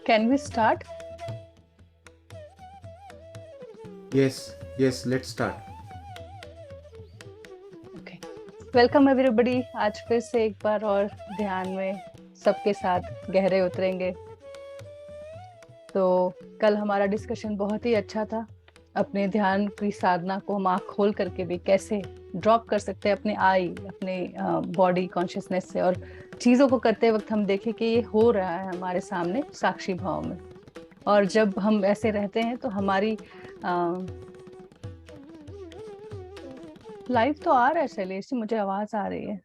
Can we start? Yes, let's start. Okay. Welcome everybody. आज फिर से एक बार और ध्यान में सबके साथ गहरे उतरेंगे। तो कल हमारा डिस्कशन बहुत ही अच्छा था। अपने ध्यान की साधना को हम आँख खोल करके भी कैसे ड्रॉप कर सकते हैं अपने अपने बॉडी कॉन्शियसनेस से, और चीज़ों को करते वक्त हम देखें कि ये हो रहा है हमारे सामने साक्षी भाव में। और जब हम ऐसे रहते हैं तो हमारी लाइफ तो आ रहा है शैलेश, मुझे आवाज आ रही है।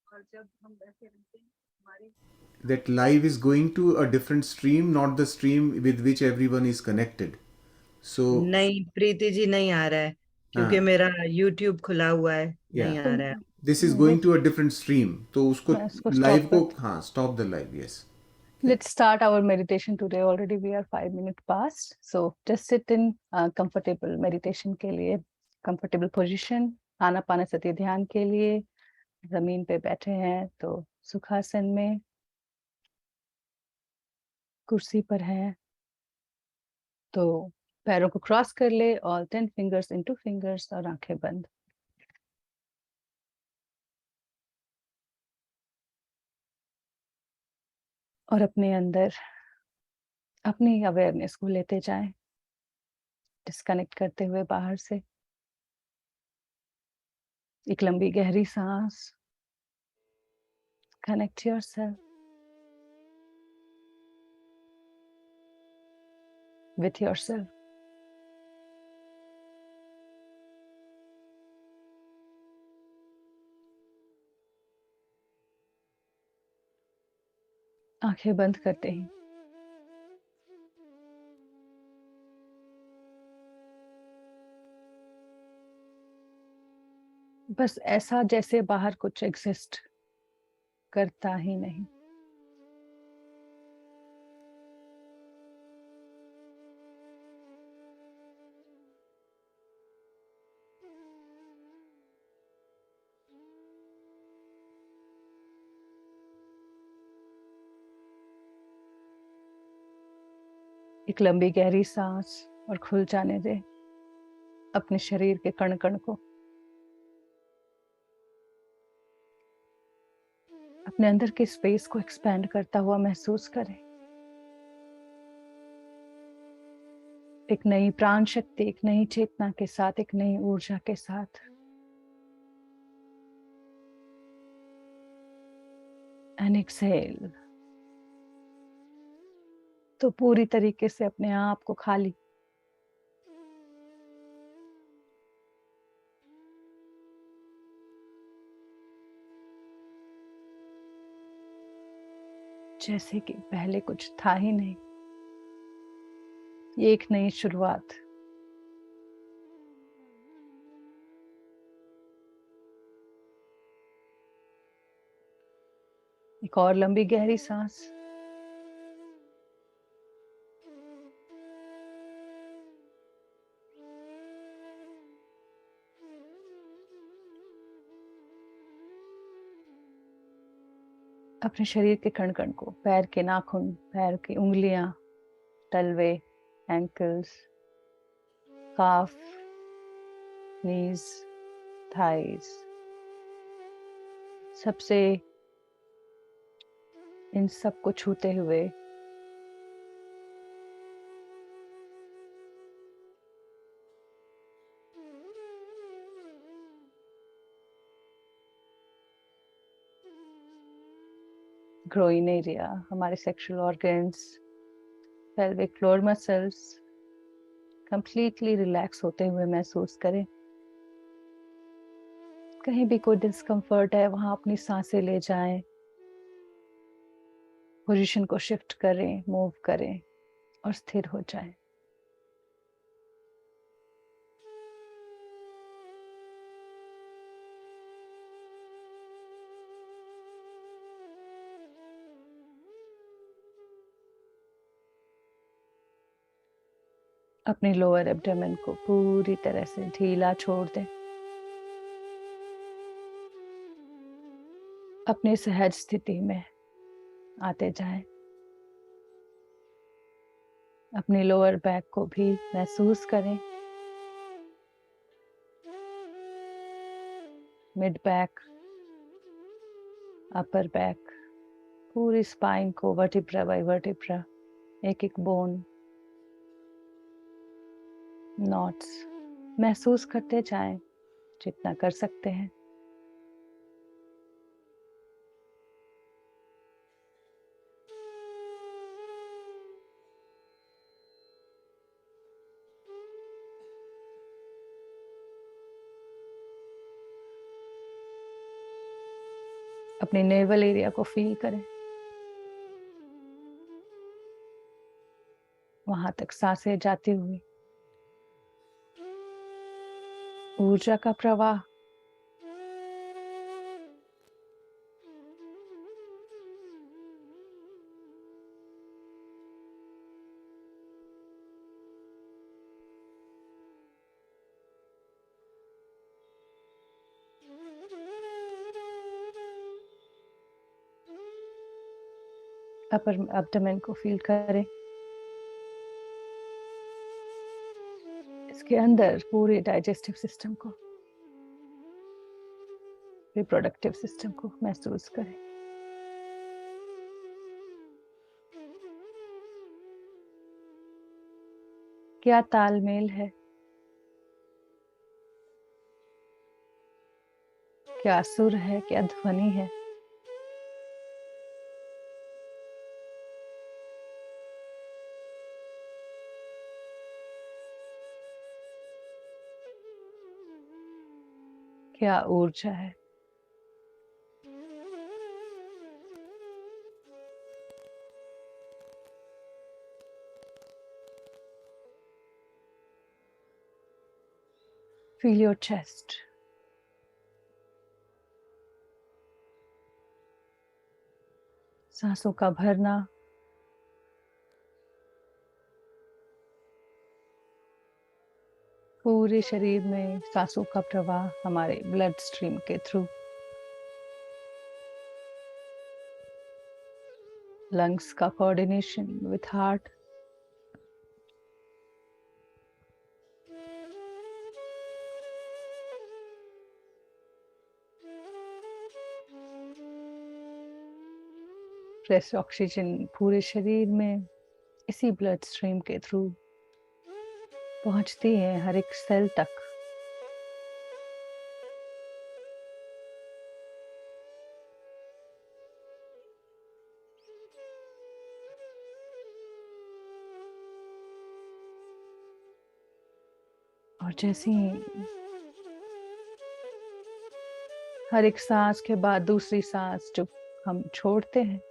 और जब हम ऐसे रहते हैं हमारी That live is going to a different stream, not the stream with which everyone is connected. So, नहीं प्रीति जी, नहीं आ रहा है क्योंकि हाँ, मेरा YouTube खुला हुआ है, yeah, नहीं तो आ रहा है। this is वो going to a different stream. तो उसको मैं इसको live स्टॉप को करती हाँ stop the live. Yes. हूँ। Let's start our meditation today. Already we are 5 minutes past. So just sit in comfortable meditation के लिए comfortable position, आनापानसति ध्यान के लिए जमीन पे बैठे हैं तो सुखासन में, कुर्सी पर हैं तो पैरों को क्रॉस कर ले, ऑल 10 fingers into fingers और आंखें बंद। और अपने अंदर अपनी अवेयरनेस को लेते जाएं, डिस्कनेक्ट करते हुए बाहर से। एक लंबी गहरी सांस। Connect yourself with yourself. आंखें बंद करते ही बस ऐसा जैसे बाहर कुछ एग्जिस्ट करता ही नहीं। एक लंबी गहरी सांस और खुल जाने दे अपने शरीर के कण कण को। अपने अंदर के स्पेस को एक्सपैंड करता हुआ महसूस करें। एक नई प्राण शक्ति, एक नई चेतना के साथ, एक नई ऊर्जा के साथ। एंड एक्सहेल तो पूरी तरीके से अपने आप को खाली। जैसे कि पहले कुछ था ही नहीं। ये एक नई शुरुआत। एक और लंबी गहरी सांस। अपने शरीर के कण कण को, पैर के नाखून, पैर की उंगलियां, तलवे, एंकल्स, काफ, नीज, थाइज, सबसे इन सब को छूते हुए ग्रोइन एरिया, हमारे sexual organs, pelvic floor muscles completely relax होते हुए महसूस करें। कहीं भी कोई डिस्कम्फर्ट है वहां अपनी सांसें ले जाएं, पोजीशन को शिफ्ट करें, मूव करें और स्थिर हो जाएं। अपनी लोअर एब्डोमेन को पूरी तरह से ढीला छोड़ दें। अपनी सहज स्थिति में आते जाएं। अपनी लोअर बैक को भी महसूस करें, मिड बैक, अपर बैक, पूरी स्पाइन को वर्टिब्रा बाय वर्टिब्रा, एक एक बोन, नॉट्स महसूस करते जाएं जितना कर सकते हैं। अपने नेवल एरिया को फील करें, वहां तक सांसें जाती हुई, ऊर्जा का प्रवाह। अपर एब्डोमेन को फील करें, इसके अंदर पूरे डाइजेस्टिव सिस्टम को, रिप्रोडक्टिव सिस्टम को महसूस करें। क्या तालमेल है, क्या सुर है, क्या ध्वनि है। क्या ऊर्जा है। Feel your chest. सांसों का भरना, पूरे शरीर में सांसों का प्रवाह हमारे ब्लड स्ट्रीम के थ्रू, लंग्स का coordination with heart, fresh oxygen पूरे शरीर में इसी ब्लड स्ट्रीम के थ्रू पहुंचती है हर एक सेल तक। और जैसे ही हर एक सांस के बाद दूसरी सांस जो हम छोड़ते हैं,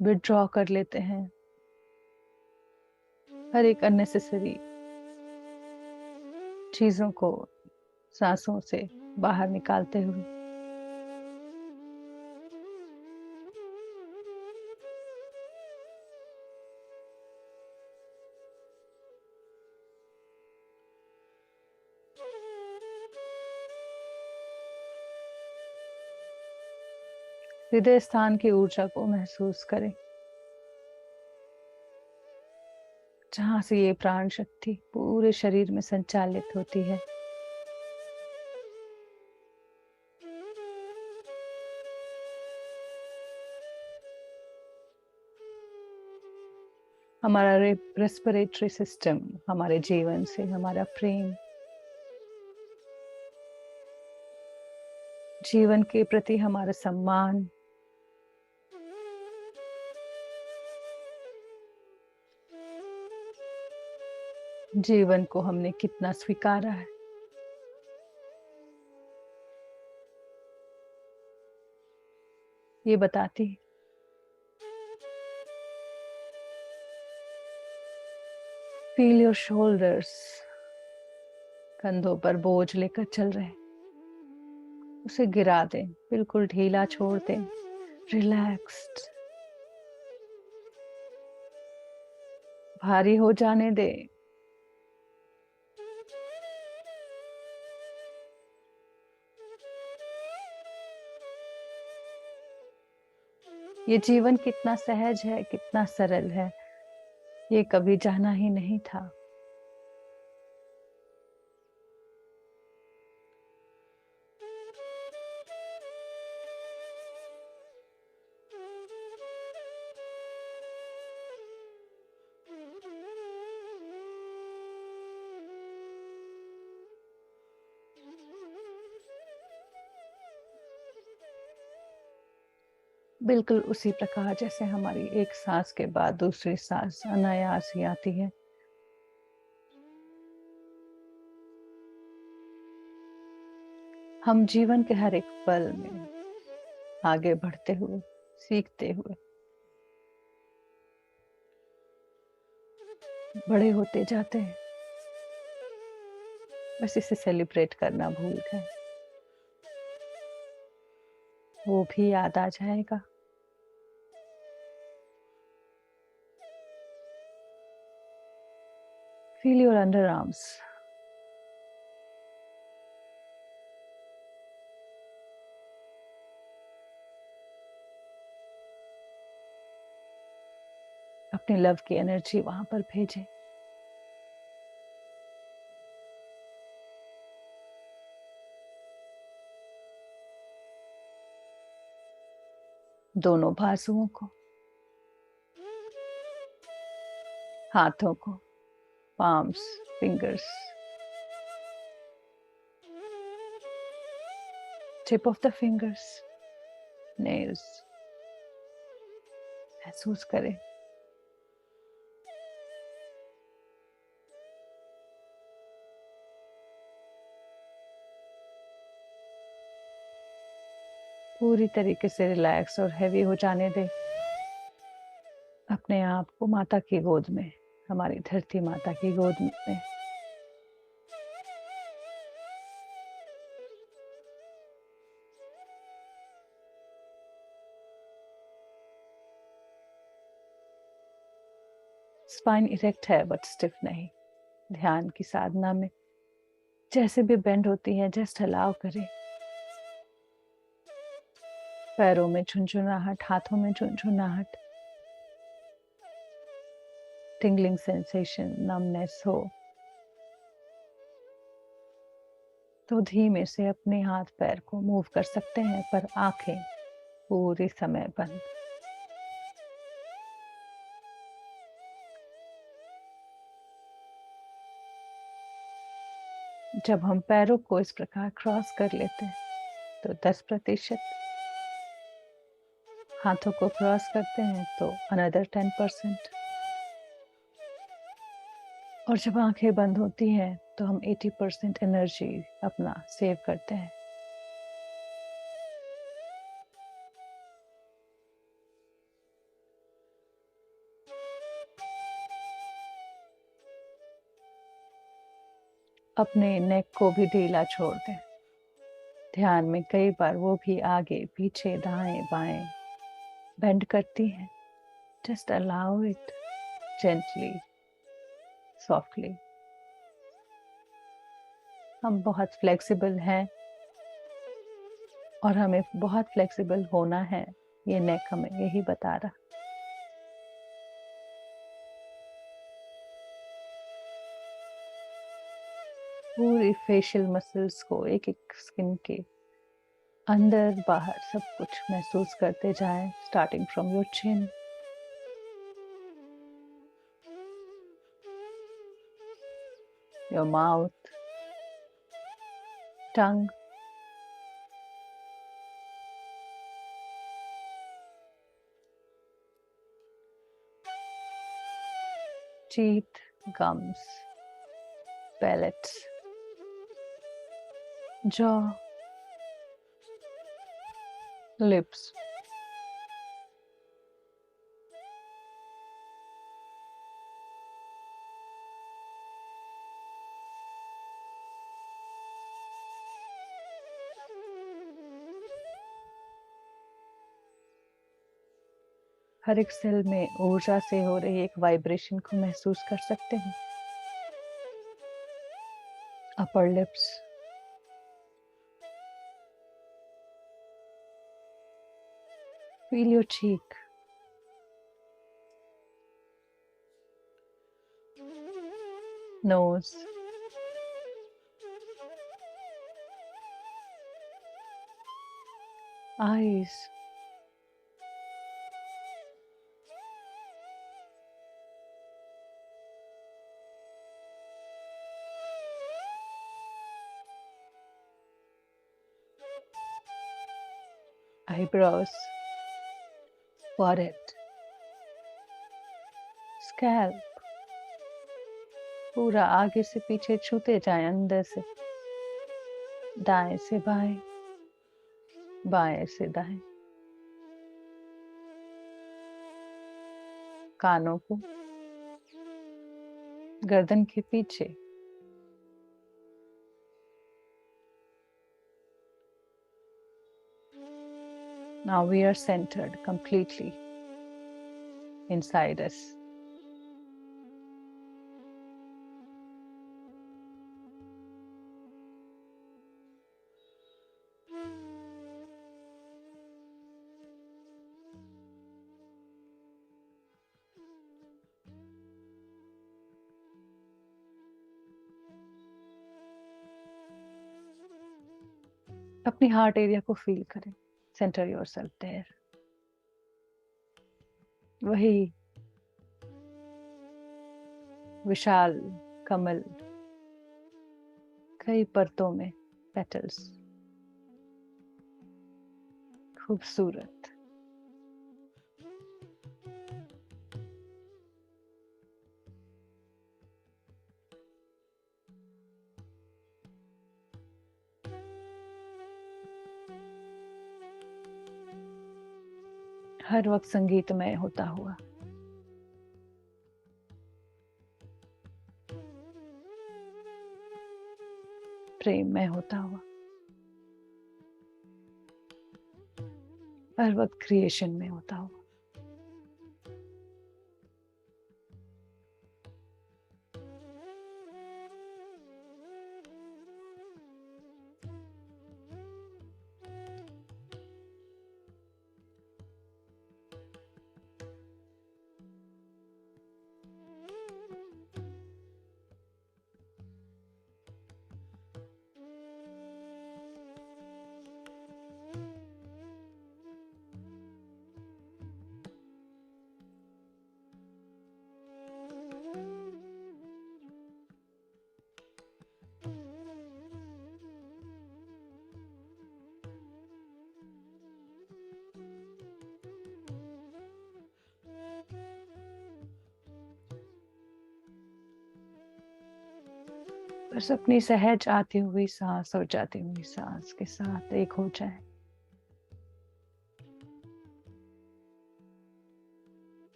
विड्रॉ कर लेते हैं, हर एक अननेसेसरी चीजों को सांसों से बाहर निकालते हुए हृदय स्थान की ऊर्जा को महसूस करें, जहां से ये प्राण शक्ति पूरे शरीर में संचालित होती है। हमारा रेस्पिरेटरी सिस्टम, हमारे जीवन से हमारा प्रेम, जीवन के प्रति हमारा सम्मान, जीवन को हमने कितना स्वीकारा है, ये बताती है। फील योर शोल्डर्स, कंधों पर बोझ लेकर चल रहे, उसे गिरा दें, बिल्कुल ढीला छोड़ दें, रिलैक्स्ड, भारी हो जाने दें। ये जीवन कितना सहज है, कितना सरल है, ये कभी जाना ही नहीं था। बिल्कुल उसी प्रकार जैसे हमारी एक सांस के बाद दूसरी सांस अनायास ही आती है, हम जीवन के हर एक पल में आगे बढ़ते हुए, सीखते हुए, बड़े होते जाते हैं। बस इसे सेलिब्रेट करना भूल गए, वो भी याद आ जाएगा। Feel your under arms. अपनी लव की एनर्जी वहां पर भेजें। दोनों बाजुओं को, हाथों को, palms, fingers, tip of the fingers, nails, महसूस करें। पूरी तरीके से रिलैक्स और हैवी हो जाने दें अपने आप को माता की गोद में, हमारी धरती माता की गोद में। स्पाइन इरेक्ट है बट स्टिफ नहीं। ध्यान की साधना में जैसे भी बेंड होती है जस्ट अलाउ करें। पैरों में झुनझुनाहट, हाथों में झुनझुनाहट, टिंगलिंग सेंसेशन, नमनेस हो तो धीमे से अपने हाथ पैर को मूव कर सकते हैं, पर आंखें पूरी समय बंद। जब हम पैरों को इस प्रकार क्रॉस कर लेते हैं तो 10%, हाथों को क्रॉस करते हैं तो अनदर 10%, और जब आंखें बंद होती हैं तो हम 80% एनर्जी अपना सेव करते हैं। अपने नेक को भी ढीला छोड़ दें। ध्यान में कई बार वो भी आगे पीछे दाएं बाएं बेंड करती हैं। Just allow it, gently, softly. हम बहुत फ्लेक्सिबल हैं और हमें बहुत फ्लेक्सिबल होना है, ये नेक हमें यही बता रहा। पूरी फेशियल मसल्स को एक एक स्किन के अंदर बाहर सब कुछ महसूस करते जाएं, starting from your chin, your mouth, tongue, teeth, gums, palates, jaw, lips. हर एक सेल में ऊर्जा से हो रही एक वाइब्रेशन को महसूस कर सकते हैं। Upper lips, Feel your cheek. Nose. Eyes. Eyebrows. Forehead. Scalp. पूरा आगे से पीछे छूते जाएं, अंदर से दाएं से बाएं, बाएं से दाएं। कानों को, गर्दन के पीछे, now we are centered completely inside us. अपनी हार्ट एरिया को फील करें. Centre yourself there. वही विशाल कमल, कई परतों में पेटल्स, खूबसूरत. हर वक्त संगीतमय होता हुआ. प्रेममय होता हुआ. हर वक्त क्रिएशन में होता हुआ. बस अपनी सहज आती हुई सांस और जाती हुई सांस के साथ एक हो जाए.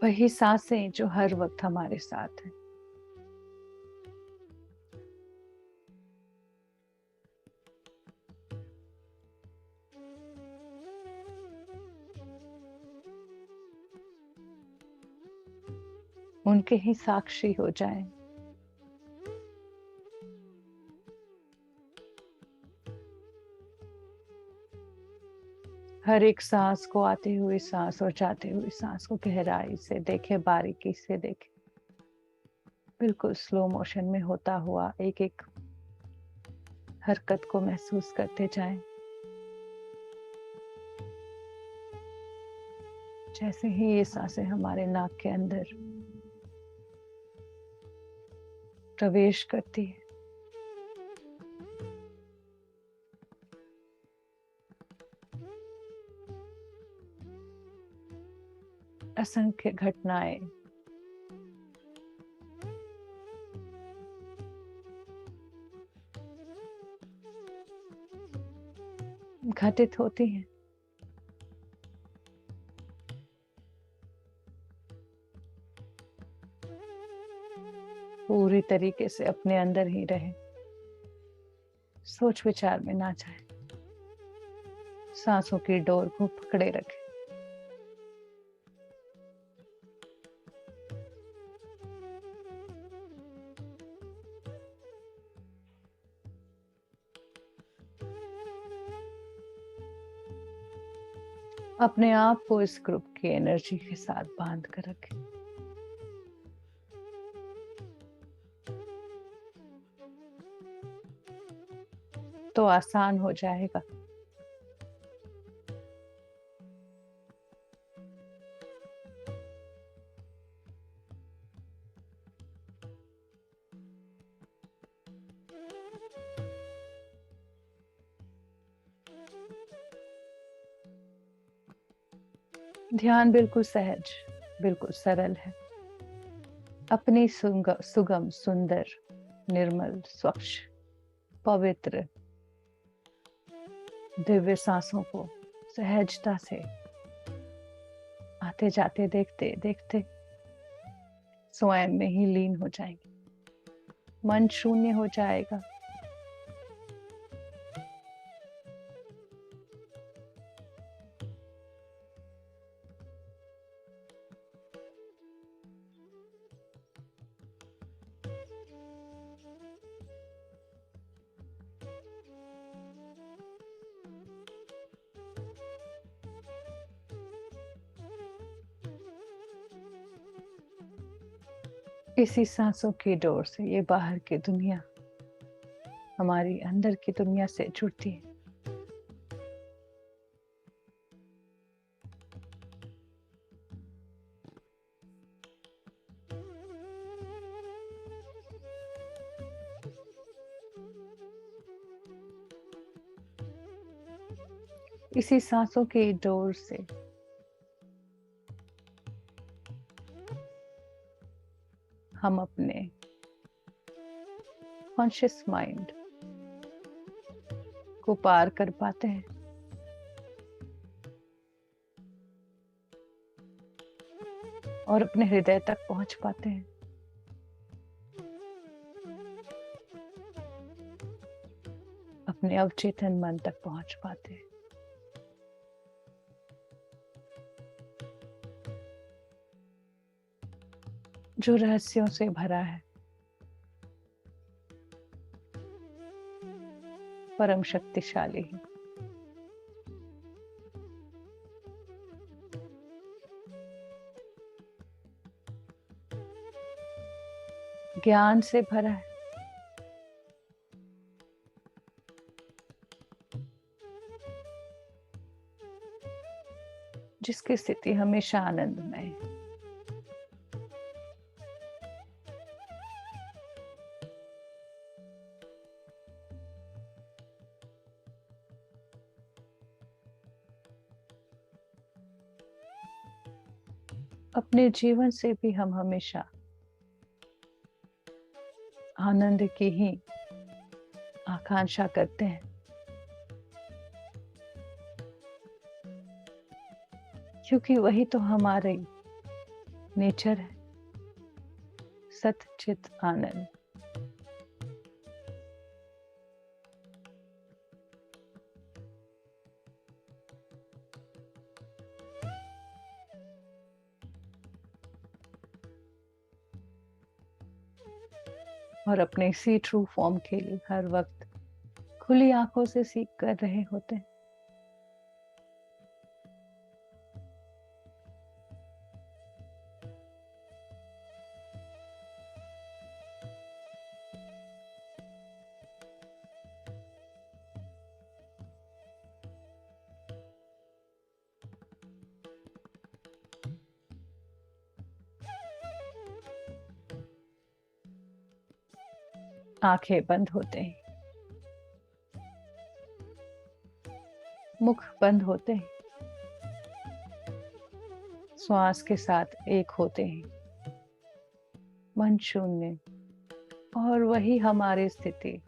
वही सांसें जो हर वक्त हमारे साथ है. उनके ही साक्षी हो जाएं. हर एक सांस को, आती हुई सांस और जाती हुई सांस को गहराई से देखे, बारीकी से देखे. बिल्कुल स्लो मोशन में होता हुआ एक एक हरकत को महसूस करते जाएं. जैसे ही ये सांसें हमारे नाक के अंदर प्रवेश करती है, असंख्य घटनाएं घटित होती हैं. पूरी तरीके से अपने अंदर ही रहे, सोच विचार में ना जाए. सांसों की डोर को पकड़े रखे. अपने आप को इस ग्रुप की एनर्जी के साथ बांध कर रखें। तो आसान हो जाएगा। ध्यान बिल्कुल सहज, बिल्कुल सरल है। अपनी सुगम, सुंदर, निर्मल, स्वच्छ, पवित्र, दिव्य सांसों को सहजता से आते जाते देखते देखते स्वयं में ही लीन हो जाएंगे। मन शून्य हो जाएगा। इसी सांसों की डोर से ये बाहर की दुनिया हमारी अंदर की दुनिया से जुड़ती है। इसी सांसों की डोर से हम अपने कॉन्शियस माइंड को पार कर पाते हैं और अपने हृदय तक पहुंच पाते हैं। अपने अवचेतन मन तक पहुंच पाते हैं। जो रहस्यों से भरा है, परम शक्तिशाली है। ज्ञान से भरा है। जिसकी स्थिति हमेशा आनंदमय है। अपने जीवन से भी हम हमेशा आनंद की ही आकांक्षा करते हैं, क्योंकि वही तो हमारे नेचर है। सत चित आनंद। और अपने इसी ट्रू फॉर्म के लिए हर वक्त खुली आंखों से सीख कर रहे होते हैं। आंखें बंद होते हैं, मुख बंद होते हैं, श्वास के साथ एक होते हैं, मन शून्य, और वही हमारी स्थिति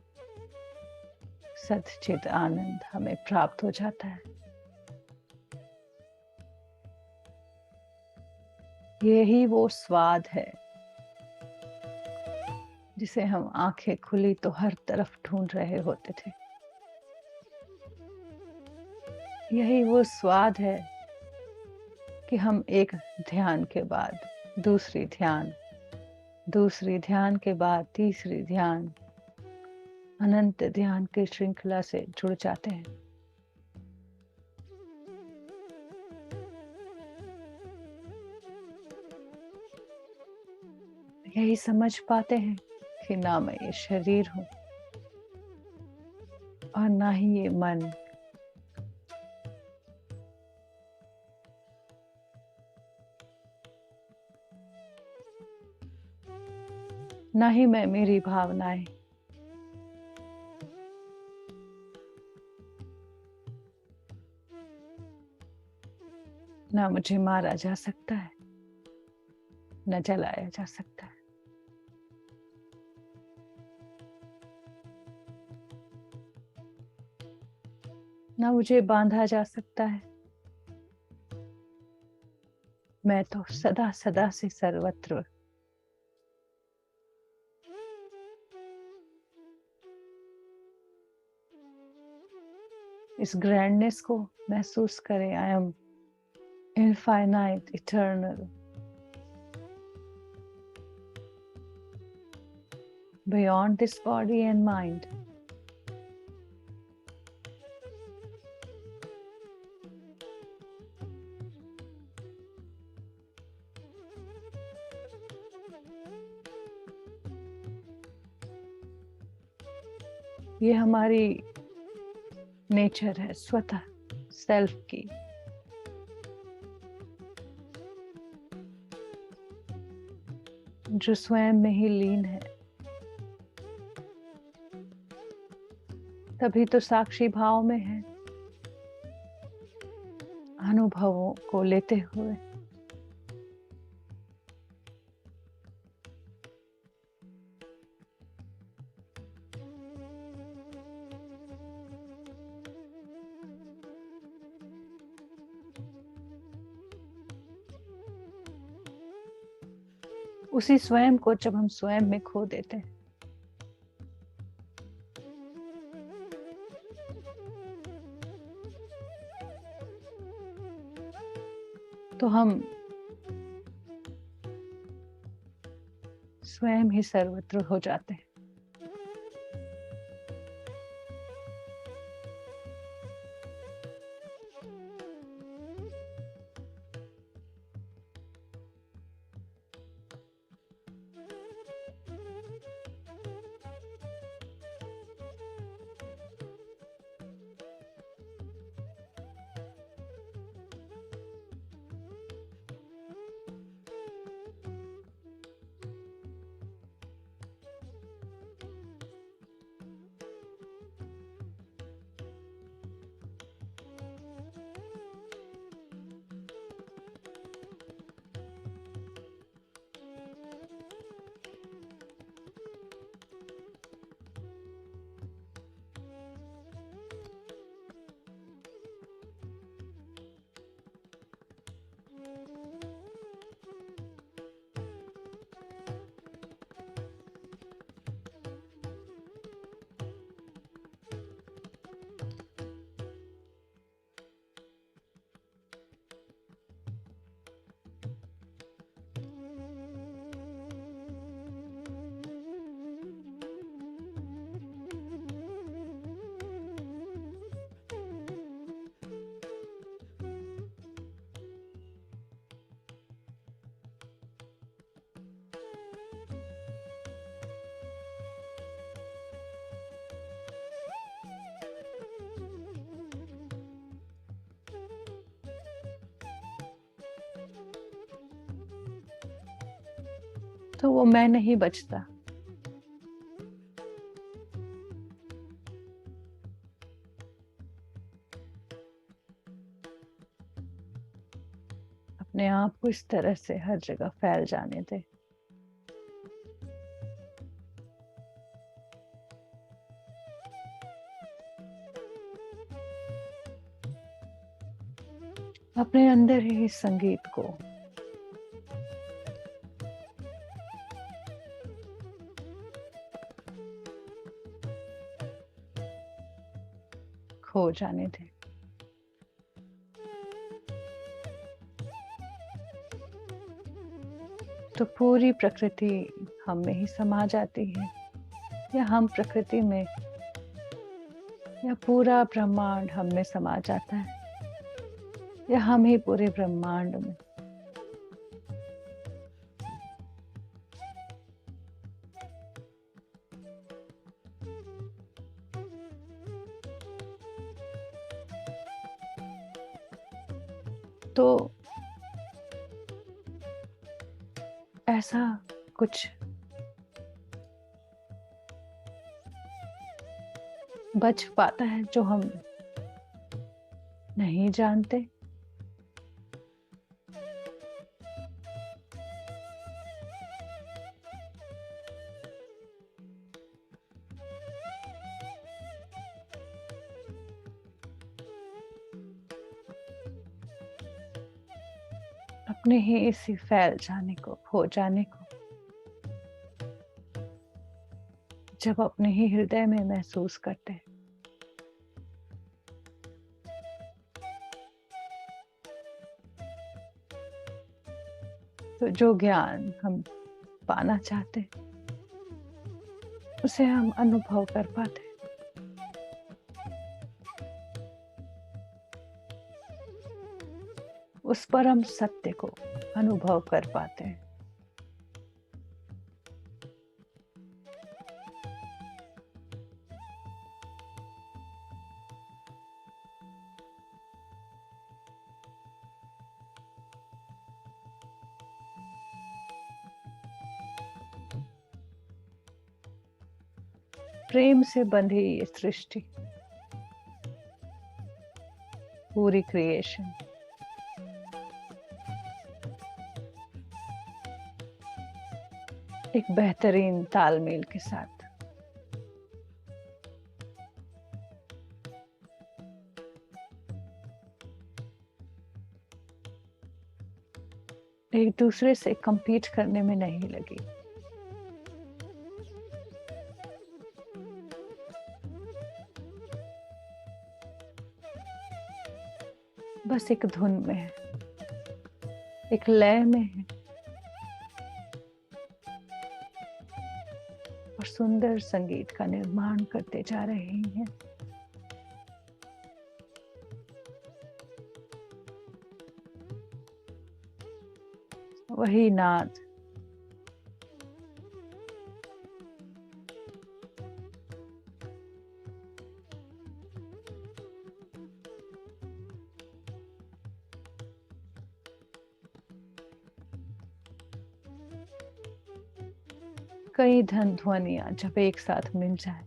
सच्चित आनंद हमें प्राप्त हो जाता है। यही वो स्वाद है जिसे हम आंखें खुली तो हर तरफ ढूंढ रहे होते थे। यही वो स्वाद है कि हम एक ध्यान के बाद दूसरी ध्यान, दूसरी ध्यान के बाद तीसरी ध्यान, अनंत ध्यान की श्रृंखला से जुड़ जाते हैं। यही समझ पाते हैं कि ना मैं ये शरीर हूं और ना ही ये मन। ना ही मैं मेरी भावनाएं। ना मुझे मारा जा सकता है, न जलाया जा सकता है। ना मुझे बांधा जा सकता है। मैं तो सदा सदा से सर्वत्र इस ग्रैंडनेस को महसूस करें। I am infinite, eternal, beyond this body and mind. ये हमारी नेचर है, स्वतः सेल्फ की। जो स्वयं में ही लीन है, तभी तो साक्षी भाव में है, अनुभवों को लेते हुए। उसी स्वयं को जब हम स्वयं में खो देते हैं, तो हम स्वयं ही सर्वत्र हो जाते हैं। तो वो मैं नहीं बचता। अपने आप को इस तरह से हर जगह फैल जाने दे। अपने अंदर ही इस संगीत को खो जाने दे। तो पूरी प्रकृति हम में ही समा जाती है, या हम प्रकृति में, या पूरा ब्रह्मांड हम में समा जाता है, या हम ही पूरे ब्रह्मांड में। तो ऐसा कुछ बच पाता है जो हम नहीं जानते। अपने ही इसी फैल जाने को, हो जाने को जब अपने ही हृदय में महसूस करते हैं, तो जो ज्ञान हम पाना चाहते हैं उसे हम अनुभव कर पाते हैं। उस परम सत्य को अनुभव कर पाते हैं। प्रेम से बंधी ये सृष्टि, पूरी क्रिएशन एक बेहतरीन तालमेल के साथ एक दूसरे से compete करने में नहीं लगी। बस एक धुन में है, एक लय में है और सुंदर संगीत का निर्माण करते जा रहे हैं। वही नाद कई धन ध्वनियां जब एक साथ मिल जाए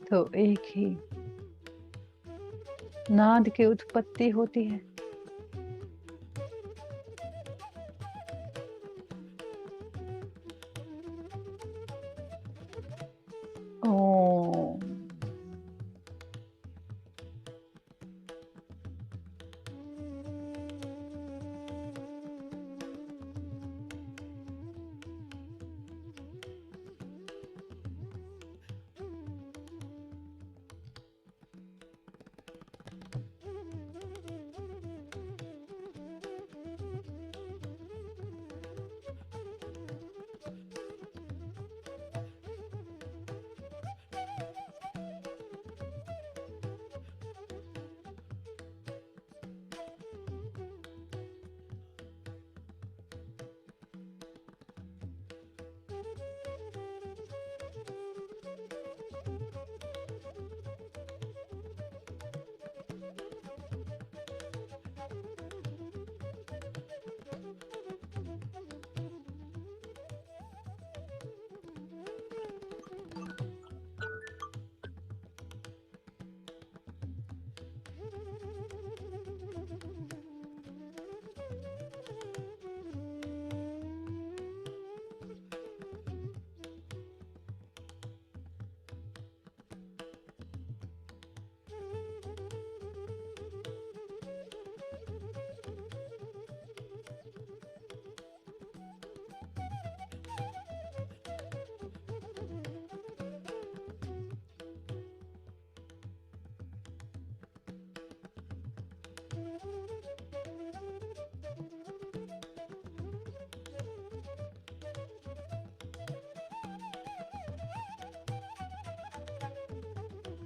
तो एक ही नाद की उत्पत्ति होती है। ओम।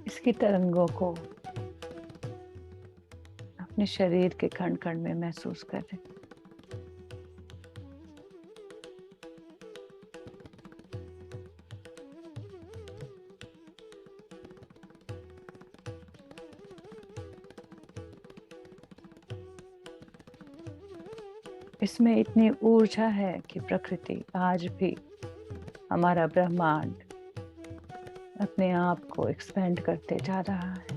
इसकी तरंगों को अपने शरीर के कण कण में महसूस करें। इसमें इतनी ऊर्जा है कि प्रकृति आज भी, हमारा ब्रह्मांड अपने आप को एक्सपेंड करते जा रहा है।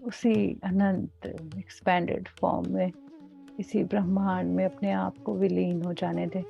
उसी अनंत एक्सपैंडेड फॉर्म में, इसी ब्रह्मांड में अपने आप को विलीन हो जाने दे।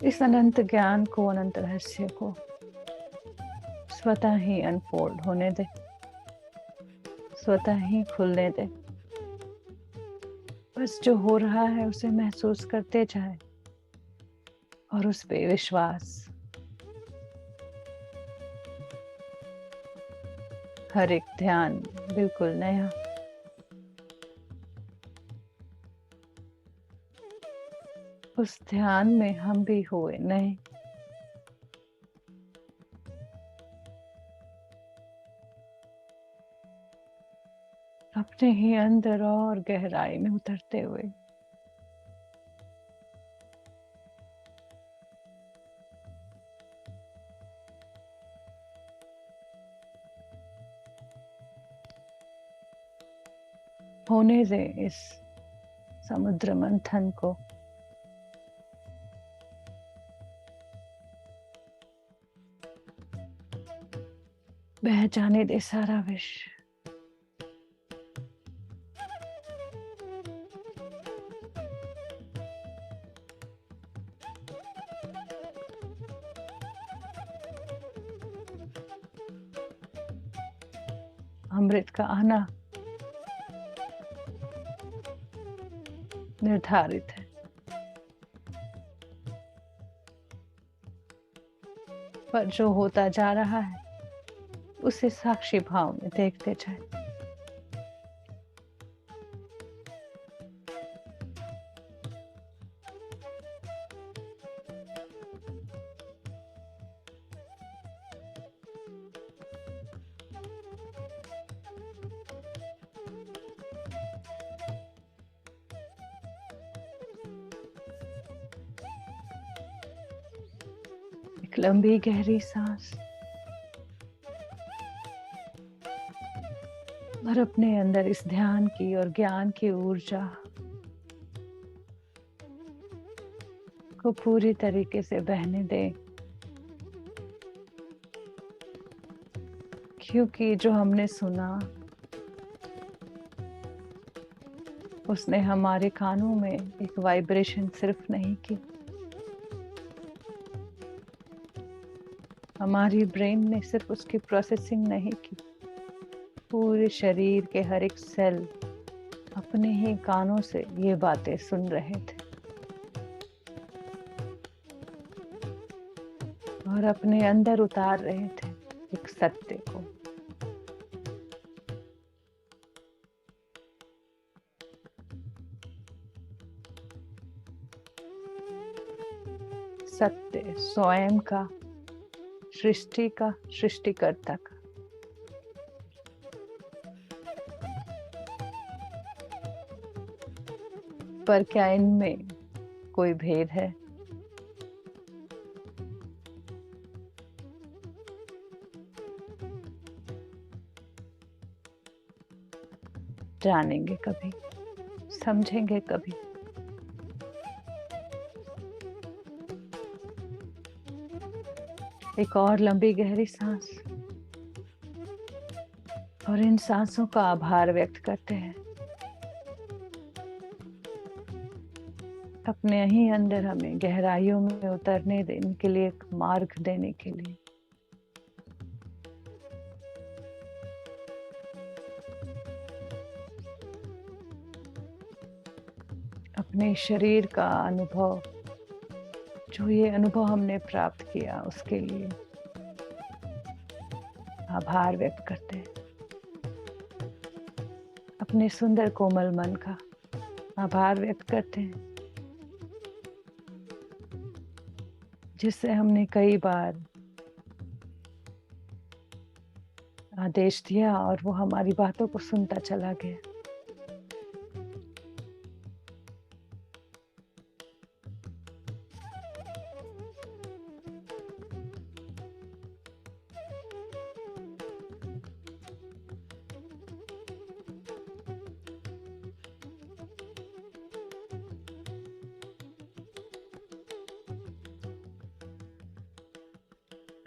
इस अनंत ज्ञान को, अनंत रहस्य को स्वतः ही अनफोल्ड होने दे, स्वतः ही खुलने दे। बस जो हो रहा है उसे महसूस करते जाए और उस पे विश्वास। हर एक ध्यान बिल्कुल नया, उस ध्यान में हम भी हुए नए। अपने ही अंदर और गहराई में उतरते हुए होने दे इस समुद्र मंथन को। बह जाने दे सारा विष। अमृत का आना निर्धारित है। पर जो होता जा रहा है उसे साक्षी भाव में देखते जाए। एक लंबी गहरी सांस। और अपने अंदर इस ध्यान की और ज्ञान की ऊर्जा को पूरी तरीके से बहने दें, क्योंकि जो हमने सुना उसने हमारे कानों में एक वाइब्रेशन सिर्फ नहीं की, हमारी ब्रेन ने सिर्फ उसकी प्रोसेसिंग नहीं की, पूरे शरीर के हर एक सेल अपने ही कानों से ये बातें सुन रहे थे और अपने अंदर उतार रहे थे एक सत्य को। सत्य स्वयं का, सृष्टि का, सृष्टिकर्ता का। पर क्या इनमें कोई भेद है? जानेंगे कभी, समझेंगे कभी। एक और लंबी गहरी सांस और इन सांसों का आभार व्यक्त करते हैं अपने ही अंदर हमें गहराइयों में उतरने देने के लिए, एक मार्ग देने के लिए। अपने शरीर का अनुभव, जो ये अनुभव हमने प्राप्त किया उसके लिए आभार व्यक्त करते हैं। अपने सुंदर कोमल मन का आभार व्यक्त करते हैं, जिससे हमने कई बार आदेश दिया और वो हमारी बातों को सुनता चला गया।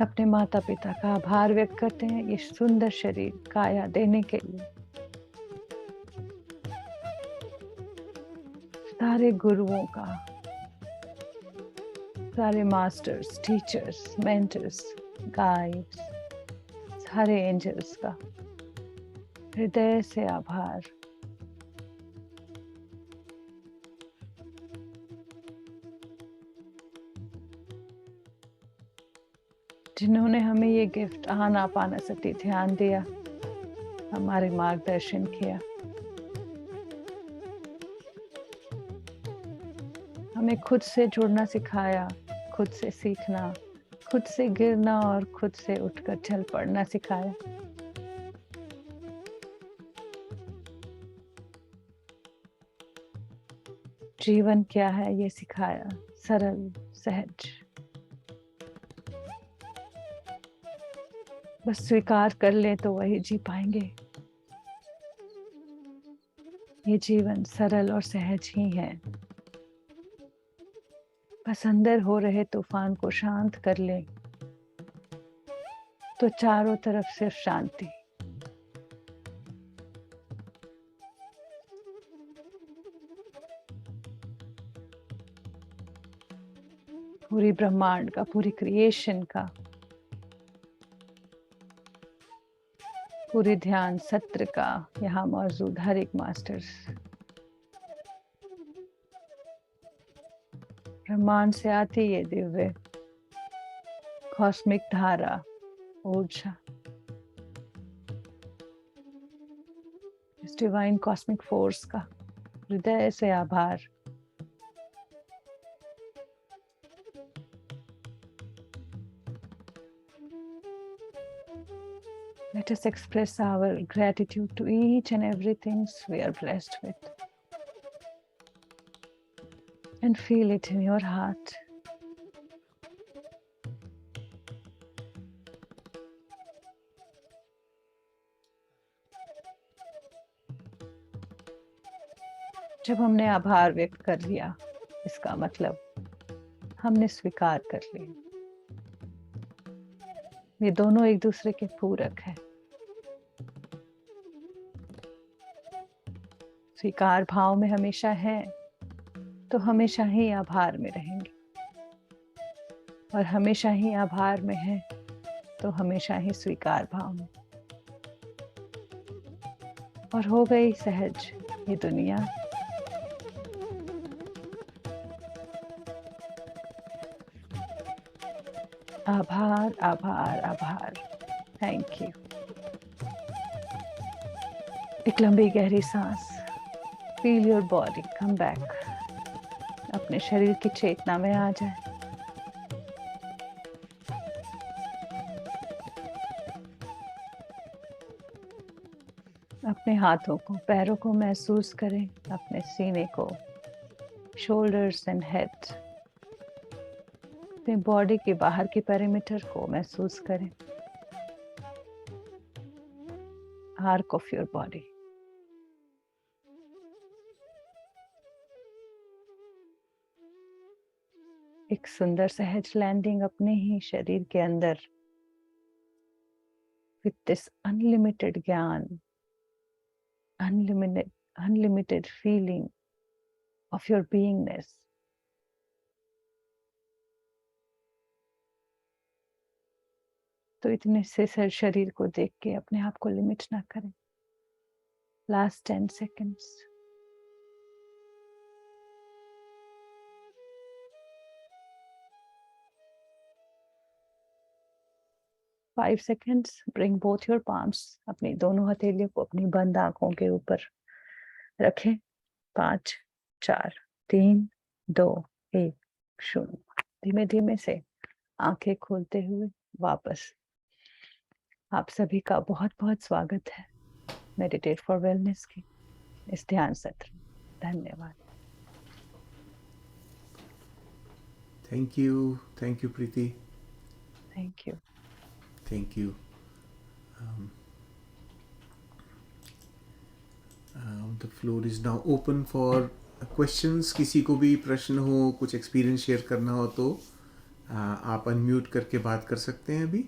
अपने माता पिता का आभार व्यक्त करते हैं ये सुंदर शरीर काया देने के लिए। सारे गुरुओं का, सारे मास्टर्स, टीचर्स, मेंटर्स, गाइड्स, सारे एंजल्स का हृदय से आभार। जिन्होंने हमें ये गिफ्ट आनापानसति ध्यान दिया, हमारे मार्गदर्शन किया, हमें खुद से जुड़ना सिखाया, खुद से सीखना, खुद से गिरना और खुद से उठकर चल पड़ना सिखाया। जीवन क्या है ये सिखाया, सरल सहज। बस स्वीकार कर ले तो वही जी पाएंगे। ये जीवन सरल और सहज ही है। बस अंदर हो रहे तूफान को शांत कर ले तो चारों तरफ सिर्फ शांति। पूरी ब्रह्मांड का, पूरी क्रिएशन का, पूरे ध्यान सत्र का यहाँ मौजूद हर एक मास्टर्स ब्रह्मांड से आती ये दिव्य कॉस्मिक धारा, ऊर्जा, इस डिवाइन कॉस्मिक फोर्स का हृदय से आभार। Let us express our gratitude to each and everything we are blessed with. And feel it in your heart. जब हमने आभार व्यक्त कर लिया, इसका मतलब हमने स्वीकार कर लिया। ये दोनों एक दूसरे के पूरक हैं। स्वीकार भाव में हमेशा है तो हमेशा ही आभार में रहेंगे, और हमेशा ही आभार में है तो हमेशा ही स्वीकार भाव में। और हो गई सहज ये दुनिया। आभार आभार आभार। Thank you. एक लंबी गहरी सांस। Feel your body come back. अपने शरीर की चेतना में आ जाए। अपने हाथों को, पैरों को महसूस करें, अपने सीने को, शोल्डर्स एंड हेड। अपने बॉडी के बाहर के पेरीमीटर को महसूस करें। Arc of your body. एक सुंदर सहज लैंडिंग अपने ही शरीर के अंदर, विथ दिस अनलिमिटेड ज्ञान, unlimited feeling of your beingness. तो इतने से शरीर को देख के अपने आप को लिमिट ना करें। Last 10 seconds. Five seconds. Bring both your palms. अपनी दोनों हथेलियों को अपनी बंद आंखों के ऊपर रखें। 5, 4, 3, 2, 1, 0। धीमे धीमे से आंखें खोलते हुए वापस। आप सभी का बहुत बहुत स्वागत है मेडिटेट फॉर वेलनेस की इस ध्यान सत्र में। धन्यवाद। Thank you Preeti. Thank you. Thank you. The floor is now open for questions. किसी को भी प्रश्न हो, कुछ एक्सपीरियंस शेयर करना हो तो आप अनम्यूट करके बात कर सकते हैं अभी।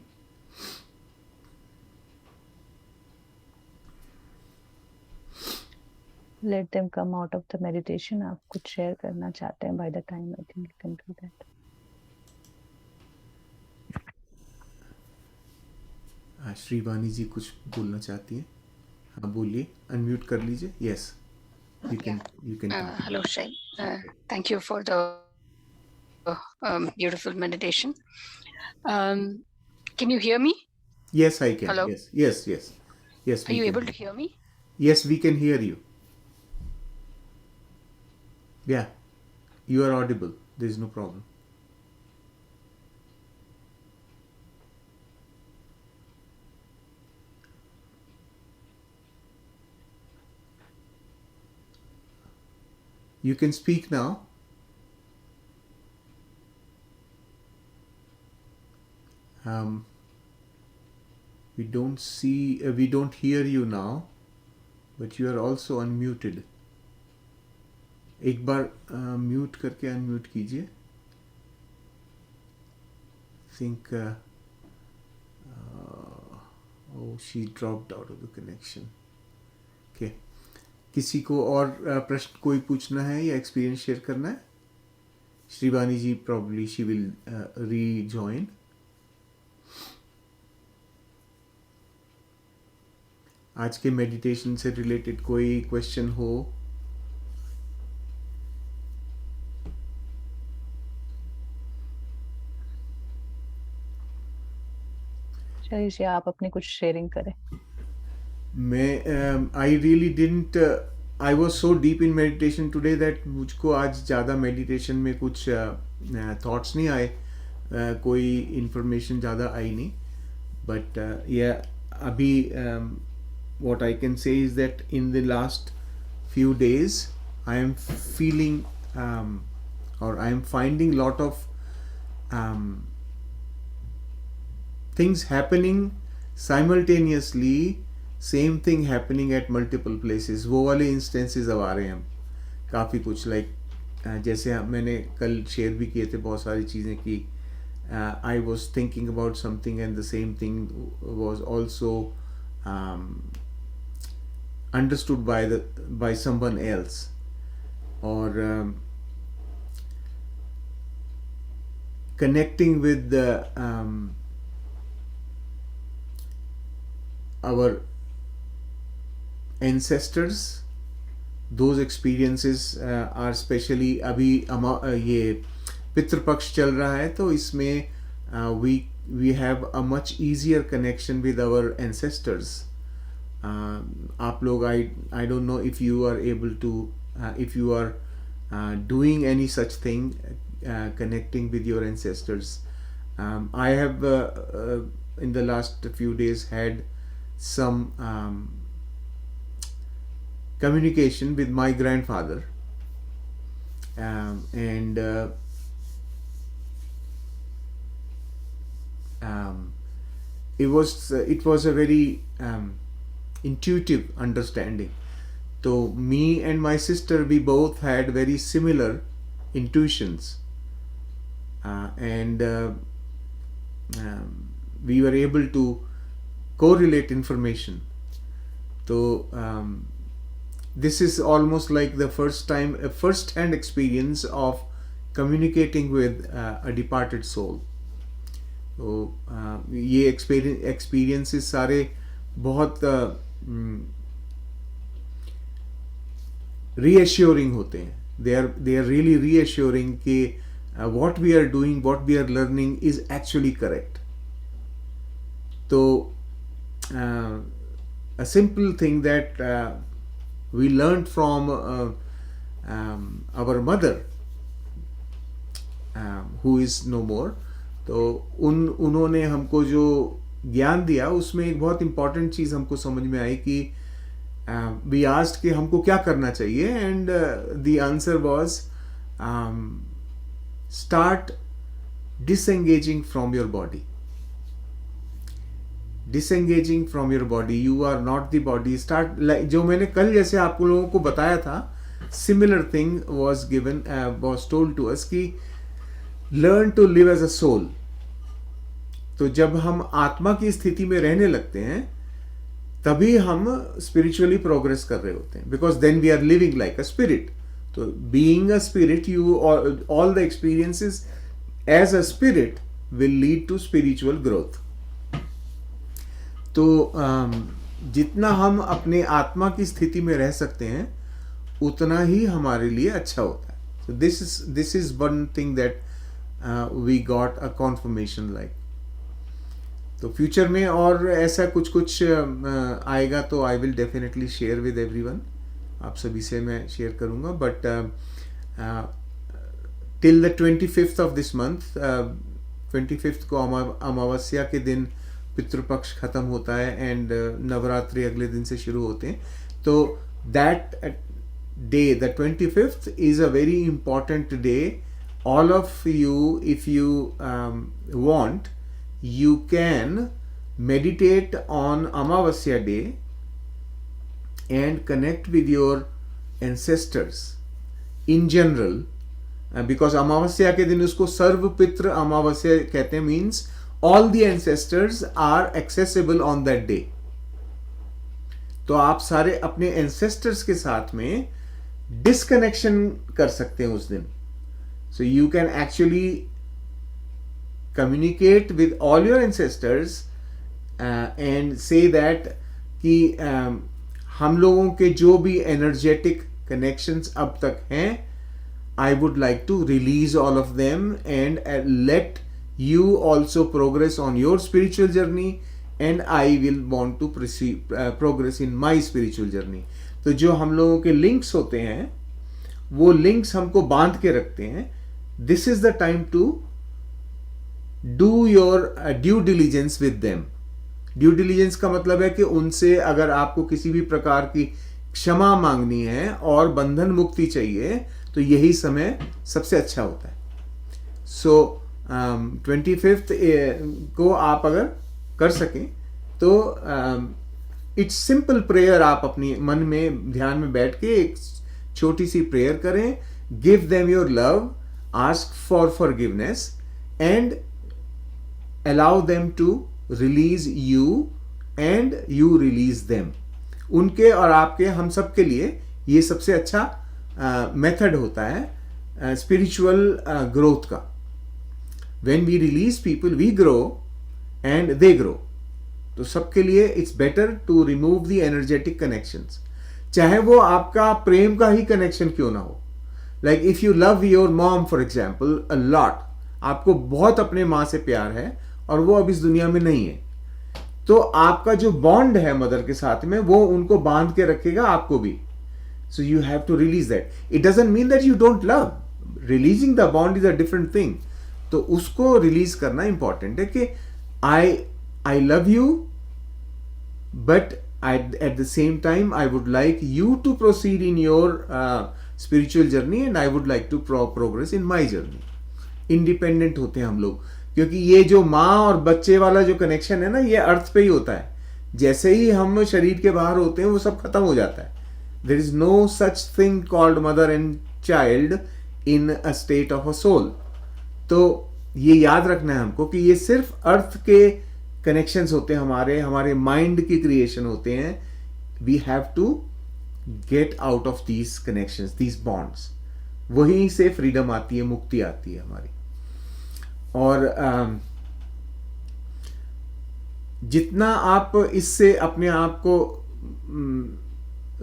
Let them come out of the meditation. आप कुछ शेयर करना चाहते हैं by the time I think you can do that. Shrivani जी कुछ बोलना चाहती हैं। हाँ बोलिए, अनम्यूट कर लीजिए। Yes, you can. Hello Shay, thank you for the beautiful meditation. Can you hear me? Yes, I can. Hello? Yes. Are you able to hear me? Yes, we can hear you. Yeah, you are audible. There is no problem. You can speak now. We don't hear you now, but you are also unmuted. एक बार mute करके unmute कीजिए। Think she dropped out of the connection. Okay. किसी को और प्रश्न कोई पूछना है या एक्सपीरियंस शेयर करना है? श्रीवानी जी probably she will rejoin. आज के मेडिटेशन से रिलेटेड कोई क्वेश्चन हो? शरीर जी आप अपनी कुछ शेयरिंग करें। मैं I really didn't I was so deep in meditation today that मुझको आज ज़्यादा मेडिटेशन में कुछ थॉट्स नहीं आए, कोई इन्फॉर्मेशन ज़्यादा आई नहीं, बट अभी what I can say is that in the last few days I am feeling or I am finding lot of things happening simultaneously, same thing happening at multiple places. वो वाले instances अब आ रहे हैं काफ़ी कुछ like जैसे मैंने कल शेयर भी किए थे बहुत सारी चीज़ें कि I was thinking about something and the same thing was also understood by someone else, or connecting with our ancestors. Those experiences are specially अभी ये पितृपक्ष चल रहा है तो इसमें we have a much easier connection with our ancestors. आप लोग I don't know if you are able to if you are doing any such thing, connecting with your ancestors. I have in the last few days had some communication with my grandfather, and it was a very intuitive understanding. So me and my sister, we both had very similar intuitions, and we were able to correlate information. So this is almost like the first hand experience of communicating with a departed soul. तो ये experiences सारे बहुत reassuring होते हैं. They are really reassuring कि what we are doing, what we are learning is actually correct. So a simple thing that we learned from our mother, who is no more. तो उन्होंने हमको जो ज्ञान दिया उसमें एक बहुत इम्पॉर्टेंट चीज़ हमको समझ में आई कि वी आस्क्ड कि हमको क्या करना चाहिए, and the answer was start disengaging from your body. Disengaging from your body, you are not the body. Start जो मैंने कल जैसे आप लोगों को बताया था, similar thing was told to us कि learn to live as a soul. तो जब हम आत्मा की स्थिति में रहने लगते हैं तभी हम स्पिरिचुअली प्रोग्रेस कर रहे होते हैं, because then we are living like a spirit. तो being a spirit, you all the experiences as a spirit will lead to spiritual growth. तो जितना हम अपने आत्मा की स्थिति में रह सकते हैं उतना ही हमारे लिए अच्छा होता है. So this is one thing that we got a confirmation like. तो फ्यूचर में और ऐसा कुछ आएगा तो I will definitely share with everyone. आप सभी से मैं शेयर करूँगा. But till the 25th of this month, 25th को अमावस्या के दिन पितृपक्ष खत्म होता है एंड नवरात्रि अगले दिन से शुरू होते हैं. तो that day, the 25th, is a very important day. All of you, if you want, you can meditate on Amavasya day and connect with your ancestors in general, because Amavasya के दिन उसको सर्व पितृ अमावस्या कहते हैं. means all the ancestors are accessible on that day. तो आप सारे अपने ancestors के साथ में disconnection कर सकते हैं उस दिन. So you can actually communicate with all your ancestors and say that कि हम लोगों के जो भी energetic connections अब तक हैं, I would like to release all of them and let you also progress on your spiritual journey, and I will want to progress in my spiritual journey. तो जो हम लोगों के links होते हैं वो links हमको बांध के रखते हैं. This is the time to do your due diligence with them. Due diligence का मतलब है कि उनसे अगर आपको किसी भी प्रकार की क्षमा मांगनी है और बंधन मुक्ति चाहिए तो यही समय सबसे अच्छा होता है. सो 25th को आप अगर कर सकें तो इट्स सिंपल प्रेयर. आप अपनी मन में ध्यान में बैठ के एक छोटी सी प्रेयर करें, give them your love, ask for forgiveness and allow them to release you and you release them. उनके और आपके, हम सब के लिए ये सबसे अच्छा मेथड होता है स्पिरिचुअल ग्रोथ का। When we release people we grow and they grow. तो सबके लिए it's better to remove the energetic connections, चाहे वो आपका प्रेम का ही कनेक्शन क्यों ना हो। Like if you love your mom for example a lot, आपको बहुत अपने माँ से प्यार है और वो अब इस दुनिया में नहीं है, तो आपका जो बॉन्ड है मदर के साथ में वो उनको बांध के रखेगा, आपको भी। So you have to release that. It doesn't mean that you don't love, releasing the bond is a different thing. तो उसको रिलीज करना इंपॉर्टेंट है कि I love you, but at the same time I would like you to proceed in your spiritual journey and I would like to progress in my journey। Independent होते हैं हम लोग, क्योंकि ये जो माँ और बच्चे वाला जो कनेक्शन है ना, ये अर्थ पे ही होता है। जैसे ही हम शरीर के बाहर होते हैं वो सब खत्म हो जाता है। There is no such thing called mother and child in a state of a soul. तो ये याद रखना है हमको कि ये सिर्फ अर्थ के कनेक्शंस होते हैं, हमारे माइंड की क्रिएशन होते हैं। We have to get out of these connections, these bonds. वहीं से फ्रीडम आती है, मुक्ति आती है हमारी। और जितना आप इससे अपने आप को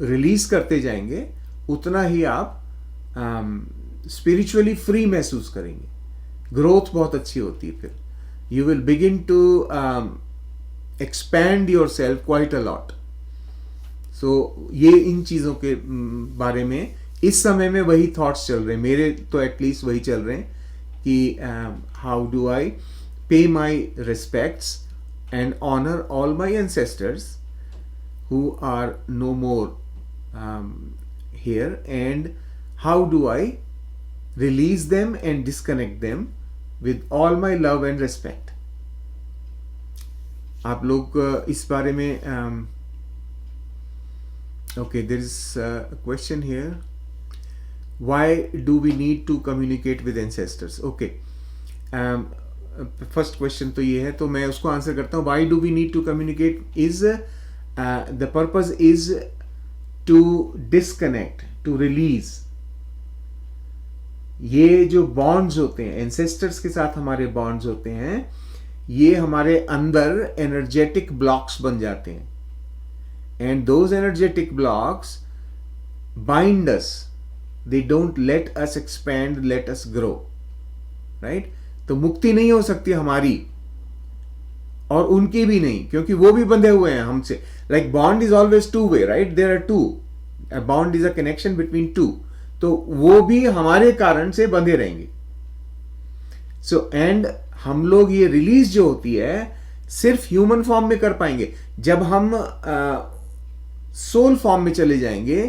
रिलीज करते जाएंगे, उतना ही आप स्पिरिचुअली फ्री महसूस करेंगे। ग्रोथ बहुत अच्छी होती है। फिर you will begin to expand yourself quite a lot। so ये इन चीज़ों के बारे में इस समय में वही थॉट्स चल रहे हैं, मेरे तो एटलीस्ट वही चल रहे हैं कि how do I pay my respects and honour all my ancestors who are no more here, and how do I release them and disconnect them with all my love and respect। आप लोग इस बारे में okay, there is a question here, why do we need to communicate with ancestors? okay, first question तो ये है, तो मैं उसको आंसर करता हूँ। why do we need to communicate is the purpose is to disconnect, to release। ये जो बॉन्ड्स होते हैं एंसेस्टर्स के साथ, हमारे बॉन्ड्स होते हैं, ये हमारे अंदर एनर्जेटिक ब्लॉक्स बन जाते हैं, and those energetic blocks bind us, they don't let us expand, let us grow, right. तो मुक्ति नहीं हो सकती हमारी और उनकी भी नहीं, क्योंकि वो भी बंधे हुए हैं हमसे। Like bond is always two way, right, there are two, a bond is a connection between two, तो वो भी हमारे कारण से बंधे रहेंगे। सो एंड हम लोग ये रिलीज जो होती है सिर्फ ह्यूमन फॉर्म में कर पाएंगे। जब हम सोल फॉर्म में चले जाएंगे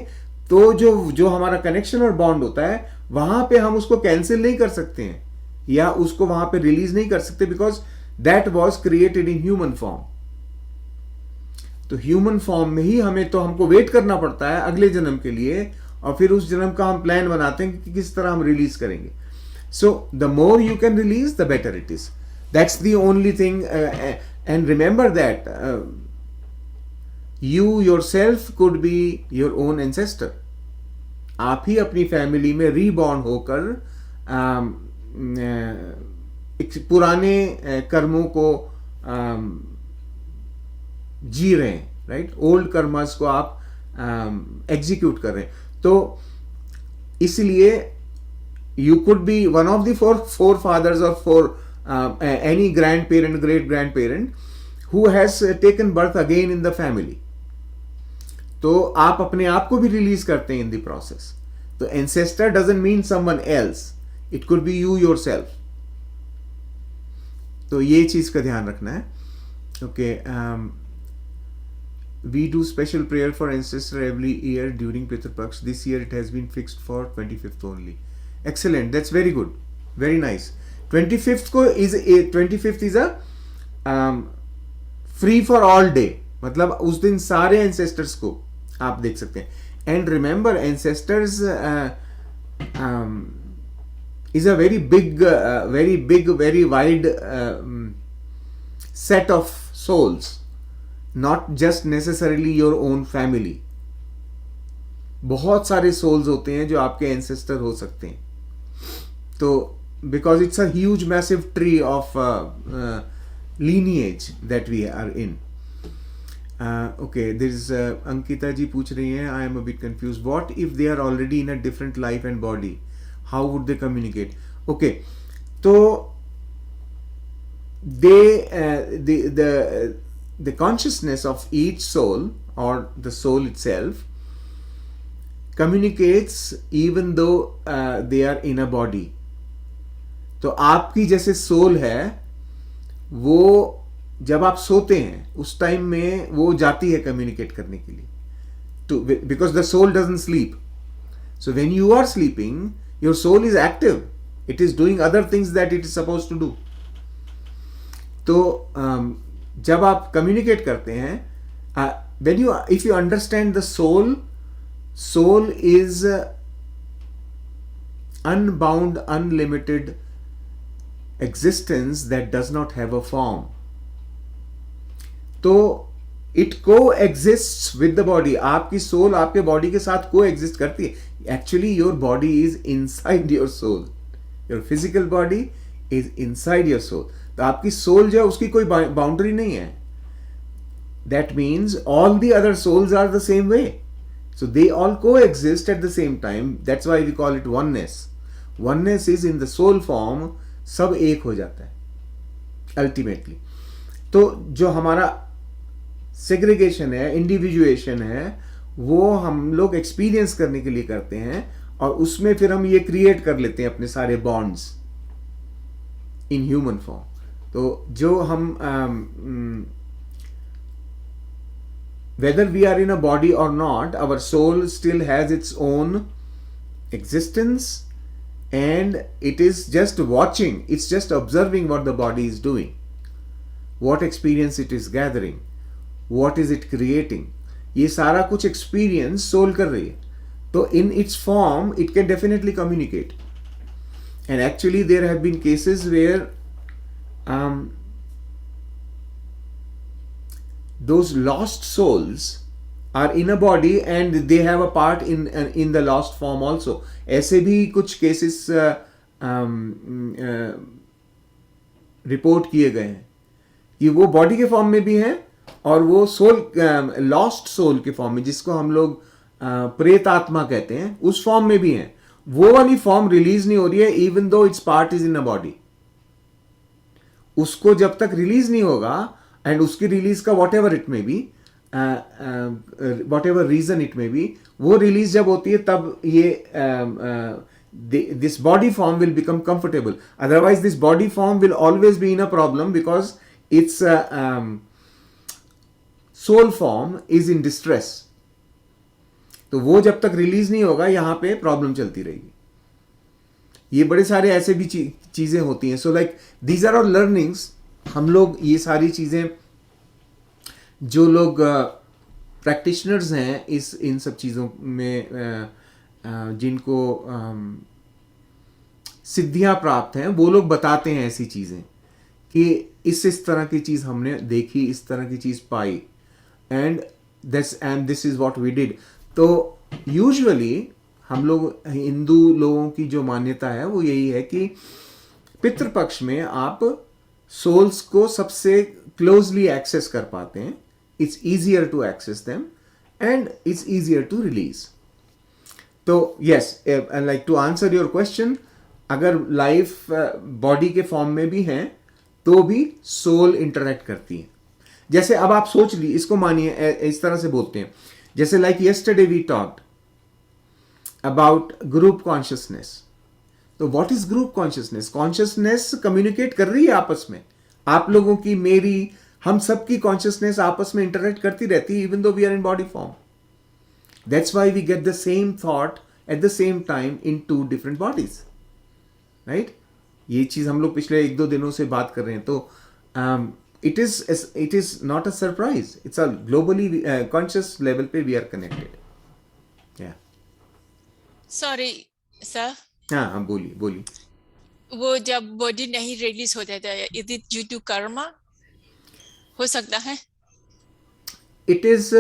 तो जो हमारा कनेक्शन और बॉन्ड होता है, वहां पे हम उसको कैंसिल नहीं कर सकते हैं या उसको वहां पे रिलीज नहीं कर सकते, because that was created in human form. तो ह्यूमन फॉर्म में ही हमको वेट करना पड़ता है अगले जन्म के लिए, और फिर उस जन्म का हम प्लान बनाते हैं कि किस तरह हम रिलीज करेंगे। So the more you can release the better it is, that's the only thing. And remember that you yourself could be your own ancestor. आप ही अपनी फैमिली में रीबॉर्न होकर पुराने कर्मों को जी रहे हैं, राइट। ओल्ड कर्मस को आप एग्जीक्यूट कर रहे हैं। तो इसलिए you could be one of the four fathers or for any grandparent, great grandparent who has taken birth again in the family। तो आप अपने आप को भी रिलीज करते हैं इन द प्रोसेस। तो ancestor doesn't mean someone else, it could be you yourself। तो ये चीज का ध्यान रखना है। Okay, we do special prayer for ancestor every year during Pitru Paksh। This year it has been fixed for 25th only। Excellent, that's very good, very nice। 25th is a free for all day, मतलब उस दिन सारे ancestors को आप देख सकते हैं। And remember, ancestors is a very big, very wide set of souls, not just necessarily your own family. बहुत सारे souls होते हैं जो आपके ancestor हो सकते हैं. तो because it's a huge massive tree of lineage that we are in. Okay, there is Ankita ji पूछ रही हैं, I am a bit confused. What if they are already in a different life and body? How would they communicate? Okay, so the consciousness of each soul or the soul itself communicates even though they are in a body. तो आपकी जैसे soul है, वो जब आप सोते हैं उस टाइम में वो जाती है कम्युनिकेट करने के लिए, to because the soul doesn't sleep. So when you are sleeping, your soul is active. It is doing other things that it is supposed to do. तो जब आप कम्युनिकेट करते हैं, when you if you understand the soul is unbound, unlimited existence that does not have a form. तो it coexists with the body. आपकी soul आपके body के साथ coexist करती है. Actually your body is inside your soul. Your physical body is inside your soul. तो आपकी soul जो है उसकी कोई बाउंड्री नहीं है. That means all the other souls are the same way. So they all coexist at the same time. That's why we call it oneness. Oneness is in the soul form. सब एक हो जाता है ultimately. तो जो हमारा segregation है, individuation है, वो हम लोग एक्सपीरियंस करने के लिए करते हैं और उसमें फिर हम ये क्रिएट कर लेते हैं अपने सारे बॉन्ड्स इन ह्यूमन फॉर्म. तो जो हम whether we are in a body or not, our soul still has its own existence and it is just watching, it's just observing what the body is doing, what experience it is gathering, what is it creating. ये सारा कुछ experience soul कर रही है. तो in its form it can definitely communicate. And actually there have been cases where those lost souls are in a body and they have a part in the lost form also. ऐसे भी कुछ cases report किए गए हैं कि वो body के form में भी हैं और वो सोल, लॉस्ट सोल के फॉर्म में, जिसको हम लोग प्रेत आत्मा कहते हैं, उस फॉर्म में भी हैं. वो वाली फॉर्म रिलीज नहीं हो रही है इवन दो it's part is in a body. उसको जब तक रिलीज नहीं होगा, एंड उसकी रिलीज का whatever it may be, whatever reason it may be, वो रिलीज जब होती है तब ये this body form will become comfortable. Otherwise this body form will always be in a problem because its soul form is in distress. तो वो जब तक रिलीज नहीं होगा यहां पे प्रॉब्लम चलती रहेगी. ये बड़े सारे ऐसे भी चीजें होती हैं. So like these are all learnings. हम लोग ये सारी चीजें, जो लोग प्रैक्टिशनर्स हैं इन सब चीज़ों में, जिनको सिद्धियां प्राप्त हैं, वो लोग बताते हैं ऐसी चीज़ें कि इस तरह की चीज़ हमने देखी, इस तरह की चीज़ पाई, and this is what we did. तो यूजुअली हम लोग हिंदू लोगों की जो मान्यता है वो यही है कि पितृपक्ष में आप सोल्स को सबसे क्लोजली एक्सेस कर पाते हैं. It's easier to access them and it's easier to release. तो yes, like to answer your question, अगर लाइफ बॉडी के फॉर्म में भी हैं तो भी सोल इंटरेक्ट करती है. जैसे अब आप सोच ली, इसको मानिए, इस तरह से बोलते हैं, जैसे like yesterday we talked about group consciousness. तो what is group consciousness? Consciousness communicate कर रही है आपस में. आप लोगों की, मेरी, हम सबकी कॉन्शियसनेस आपस में इंटरेक्ट करती रहती है even though we are in body form. That's why we get the same thought at the same time in two different bodies, right. ये चीज हम लोग पिछले 1-2 दिनों से बात कर रहे हैं. तो it is not a surprise. It's a globally conscious level पे वी आर कनेक्टेड. या सॉरी सर, हाँ हाँ बोलिए बोलिए. वो जब बॉडी नहीं रिलीज होता था, is it due to karma? हो सकता है. It is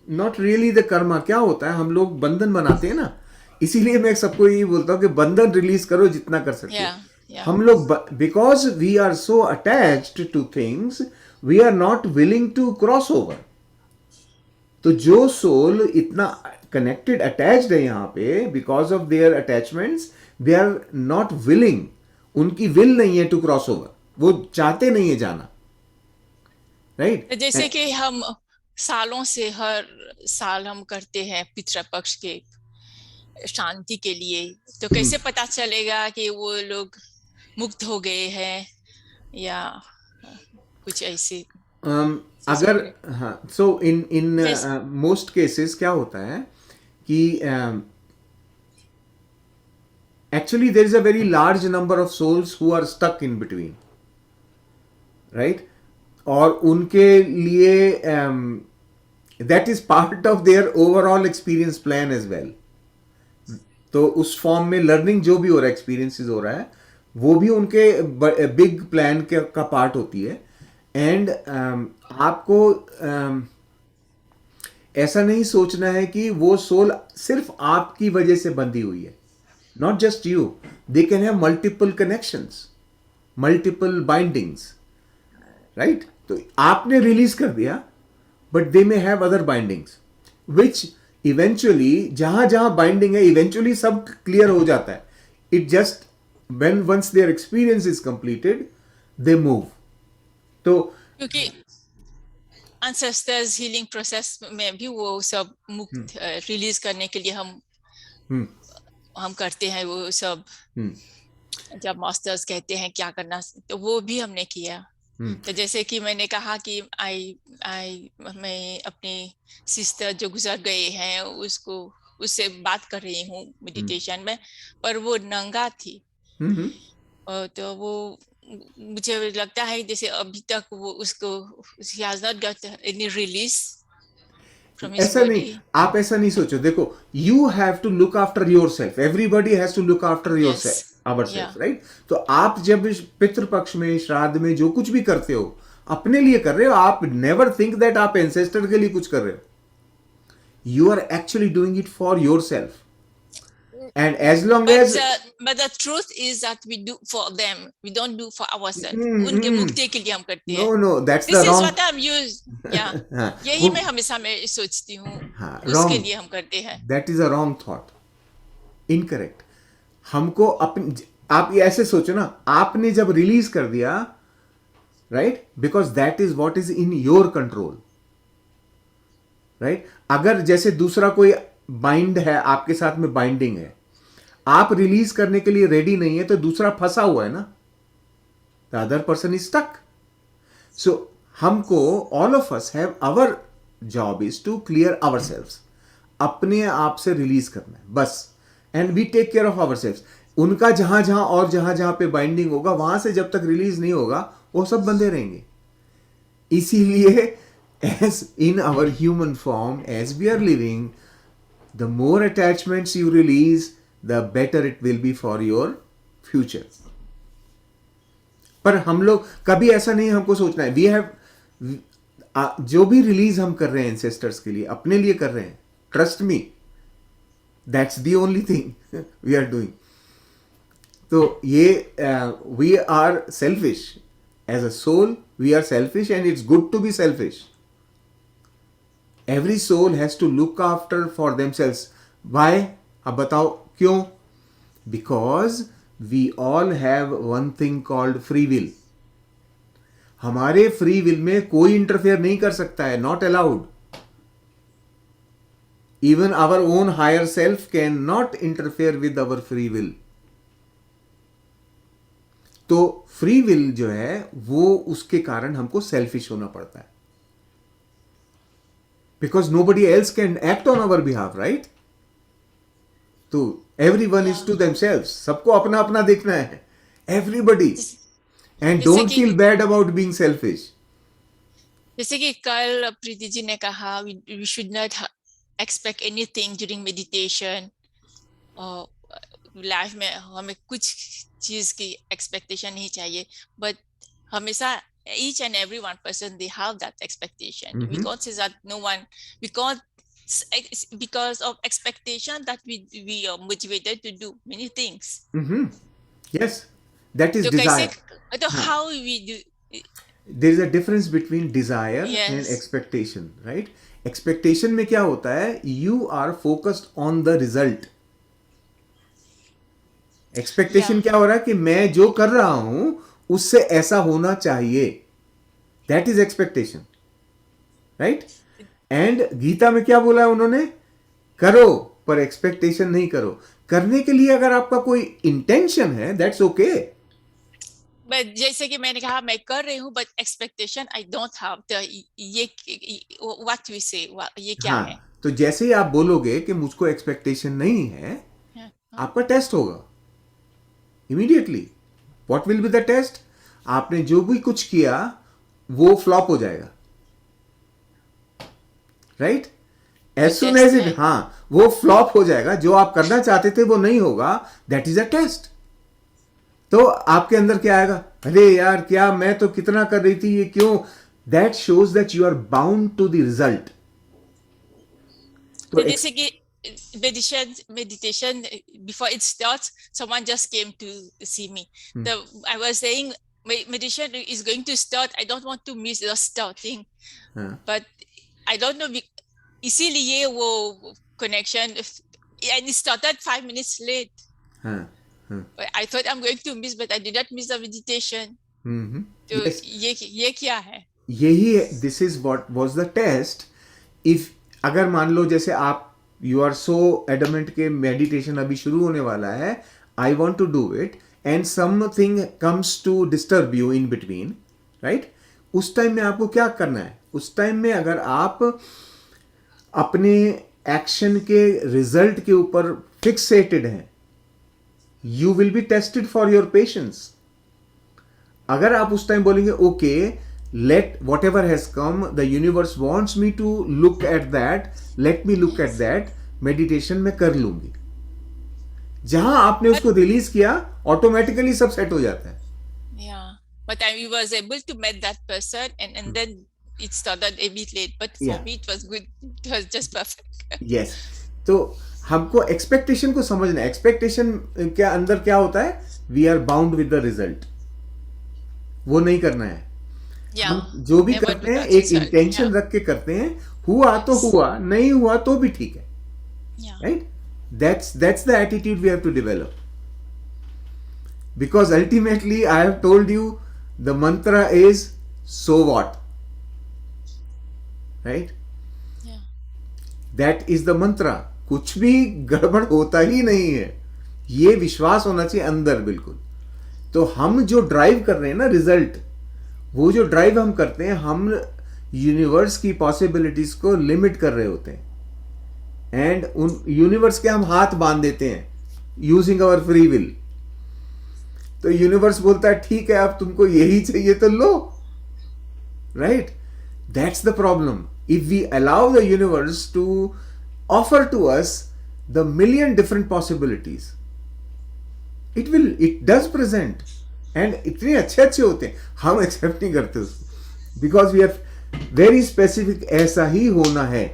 not really the karma. क्या होता है, हम लोग बंधन बनाते हैं ना, इसीलिए मैं सबको यही बोलता हूँ कि बंधन रिलीज करो जितना कर सकते या हो. या हम लोग because we are so attached to things, we are not willing to cross over. तो जो सोल इतना कनेक्टेड अटैच्ड है यहाँ पे, because of their attachments, they are not willing, उनकी विल नहीं है टू क्रॉस ओवर, वो चाहते नहीं है जाना. राइट? जैसे कि हम सालों से हर साल हम करते हैं पितृपक्ष के शांति के लिए, तो कैसे पता चलेगा कि वो लोग मुक्त हो गए हैं या कुछ ऐसे? अगर हाँ, so in Yes. Most cases क्या होता है कि actually there is a very large number of souls who are stuck in between, right? और उनके लिए that is part of their overall experience plan as well. तो उस फॉर्म में लर्निंग जो भी हो रहा है, एक्सपीरियंसेस हो रहा है, वो भी उनके बिग प्लान का पार्ट होती है. एंड आपको ऐसा नहीं सोचना है कि वो सोल सिर्फ आपकी वजह से बंधी हुई है. Not just you, they can have multiple connections, multiple bindings, right? तो आपने रिलीज कर दिया, but they may have other bindings which eventually, जहां जहां बाइंडिंग है, इवेंचुअली सब क्लियर हो जाता है. It just when once their experience is completed, they move. तो क्योंकि ancestors हीलिंग प्रोसेस में भी वो सब मुक्त रिलीज करने के लिए हम करते हैं वो सब. जब मास्टर्स कहते हैं क्या करना, तो वो भी हमने किया. तो जैसे कि मैंने कहा कि मैं अपनी सिस्टर जो गुजर गए हैं उससे बात कर रही हूँ मेडिटेशन में, पर वो नंगा थी. तो वो मुझे लगता है जैसे अभी तक वो उसको he has not got any release from his ऐसा नहीं, body. आप ऐसा नहीं सोचो. देखो, you have to look after yourself, everybody has to look after your Yes. Self, ourself, Yeah. Right? तो आप जब पितृपक्ष में, श्राद्ध में जो कुछ भी करते हो, अपने लिए कर रहे हो. आप नेवर थिंक दैट आप एंसेस्टर के लिए कुछ कर रहे हो. You are actually doing it for yourself. And as long as But the truth is that we do for them, we don't do for ourselves. उनके मुक्ति के लिए हम करते हैं. no, that's This the is wrong. what I'm used. Yeah. हाँ, यही मैं हमेशा मैं सोचती हूँ. हाँ, उसके wrong. लिए हम करते हैं. That is a wrong thought. Incorrect. हमको आप ये ऐसे सोचो ना, आपने जब रिलीज कर दिया, right? Because that is what is in your control, right? अगर जैसे दूसरा कोई बाइंड है, आपके साथ में बाइंडिंग है, आप रिलीज करने के लिए रेडी नहीं है, तो दूसरा फंसा हुआ है ना. The other person is stuck. So हमको, all of us have, our job is to clear ourselves. अपने आप से रिलीज करना है बस. And we take care of ourselves. उनका जहां जहां और जहां जहां पे बाइंडिंग होगा, वहां से जब तक रिलीज नहीं होगा, वो सब बंधे रहेंगे. इसीलिए as in our human form, as we are living, the more attachments you release, the better it will be for your future. पर हम लोग कभी ऐसा नहीं हमको सोचना है. वी हैव जो भी रिलीज हम कर रहे हैं एंसेस्टर्स के लिए, अपने लिए कर रहे हैं. Trust me, that's the only thing we are doing. तो ये we are selfish as a soul. We are selfish and it's good to be selfish. Every soul has to look after for themselves. Why? अब बताओ क्यों? Because we all have one thing called free will. हमारे free will में कोई interfere नहीं कर सकता है. Not allowed. Even our own higher self can not interfere with our free will. तो फ्री विल जो है, वो उसके कारण हमको सेल्फिश होना पड़ता है. Because nobody else can act on our behalf, right? तो everyone is to themselves. सबको अपना अपना देखना है. Everybody. And don't feel bad about being selfish. जैसे कि कल प्रीति जी ने कहा we should not expect anything during meditation. Life में हमें कुछ चीज की एक्सपेक्टेशन नहीं चाहिए, बट हमेशा each and every one person they have that expectation. We can't say that no one, we can't, because of expectation that we are motivated to do many things. Yes, that is तो desire. कैसे, तो how we do? There is a difference between desire Yes. and expectation, right? Expectation में क्या होता है? You are focused on the result. Expectation क्या हो रहा है कि मैं जो कर रहा हूं उससे ऐसा होना चाहिए. That is expectation, right? And Gita में क्या बोला है उन्होंने? करो पर एक्सपेक्टेशन नहीं करो. करने के लिए अगर आपका कोई इंटेंशन है, that's okay. बट जैसे कि मैंने कहा मैं कर रही हूँ, but expectation I don't have. ये व्हाट वी से, ये क्या हाँ, है? तो जैसे ही आप बोलोगे कि मुझको एक्सपेक्टेशन नहीं है, आपका टेस्ट होगा immediately. What will be the test? आपने जो भी कुछ किया वो फ्लॉप हो जाएगा, राइट? एज सुन एज इट, हाँ, वो फ्लॉप हो जाएगा. जो आप करना चाहते थे वो नहीं होगा. That is a test. तो आपके अंदर क्या आएगा? अरे यार, क्या मैं तो कितना कर रही थी, ये क्यों? That shows that you are bound to the result. तो जैसे कि meditation before it starts, someone just came to see me. I was saying meditation is going to start, I don't want to miss the starting. But I don't know, इसीलिए वो connection, and it started 5 minutes late. I thought I'm going to miss, but I did not miss the meditation. तो Yes. ये क्या है? यही है. This is what was the test. If अगर मान लो जैसे आप यू आर सो एडमेंट के मेडिटेशन अभी शुरू होने वाला है, I want to do it, and something comes to disturb you in between, right? उस टाइम में आपको क्या करना है? उस टाइम में अगर आप अपने एक्शन के रिजल्ट के ऊपर फिक्सेटेड हैं, you will be tested for your patience. अगर आप उस टाइम बोलेंगे okay, let whatever has come, the universe wants me to look at that, let me look at that, meditation में कर लूंगी. जहां आपने उसको रिलीज किया, ऑटोमेटिकली सब सेट हो जाता है. Yeah, but I was able to meet that person, and then it started a bit late, but for me it was good. It was just perfect. Yes. तो हमको एक्सपेक्टेशन को समझना है. एक्सपेक्टेशन के अंदर क्या होता है? We are bound with the result. वो नहीं करना है. हम जो भी करते हैं एक इंटेंशन रख के करते हैं. हुआ तो हुआ, नहीं हुआ तो भी ठीक है, right? That's the attitude we have to develop. Because ultimately I have told you the mantra is so what, right? Yeah. That is the mantra. कुछ भी गड़बड़ होता ही नहीं है. ये विश्वास होना चाहिए अंदर बिल्कुल. तो हम जो ड्राइव कर रहे हैं ना रिजल्ट, वो जो ड्राइव हम करते हैं, हम यूनिवर्स की पॉसिबिलिटीज को लिमिट कर रहे होते हैं, एंड उन यूनिवर्स के हम हाथ बांध देते हैं यूजिंग आवर फ्री विल. तो यूनिवर्स बोलता है ठीक है, अब तुमको यही चाहिए तो लो, right? That's the problem. If we allow the universe to offer to us the million different possibilities, it does present, and इतने अच्छे अच्छे होते हैं, हम एक्सेप्ट नहीं करते उसको, because we have very specific, ऐसा ही होना है.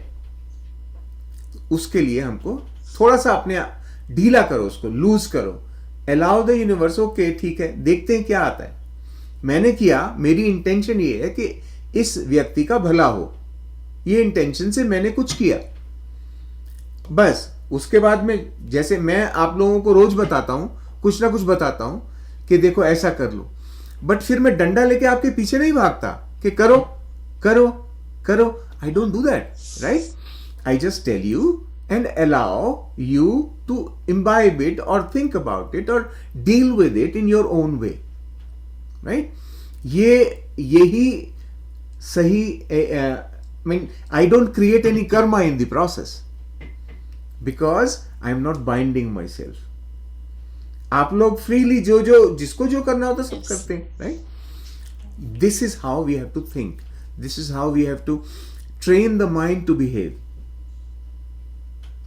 उसके लिए हमको थोड़ा सा अपने ढीला करो, उसको लूज करो. Allow the universe. ओके, ठीक है, देखते हैं क्या आता है. मैंने किया, मेरी इंटेंशन ये है कि इस व्यक्ति का भला हो, ये इंटेंशन से मैंने कुछ किया, बस. उसके बाद में जैसे मैं आप लोगों को रोज बताता हूं, कुछ ना कुछ बताता हूं कि देखो ऐसा कर लो, बट फिर मैं डंडा लेके आपके पीछे नहीं भागता कि करो करो करो. I don't do that, right? I just tell you and allow you to imbibe it or think about it or deal with it in your own way, right? यही सही. I don't create any karma in the process because I am not binding myself. आप लोग freely जो जिसको जो करना होता सब करते हैं, right? This is how we have to think. This is how we have to train the mind to behave.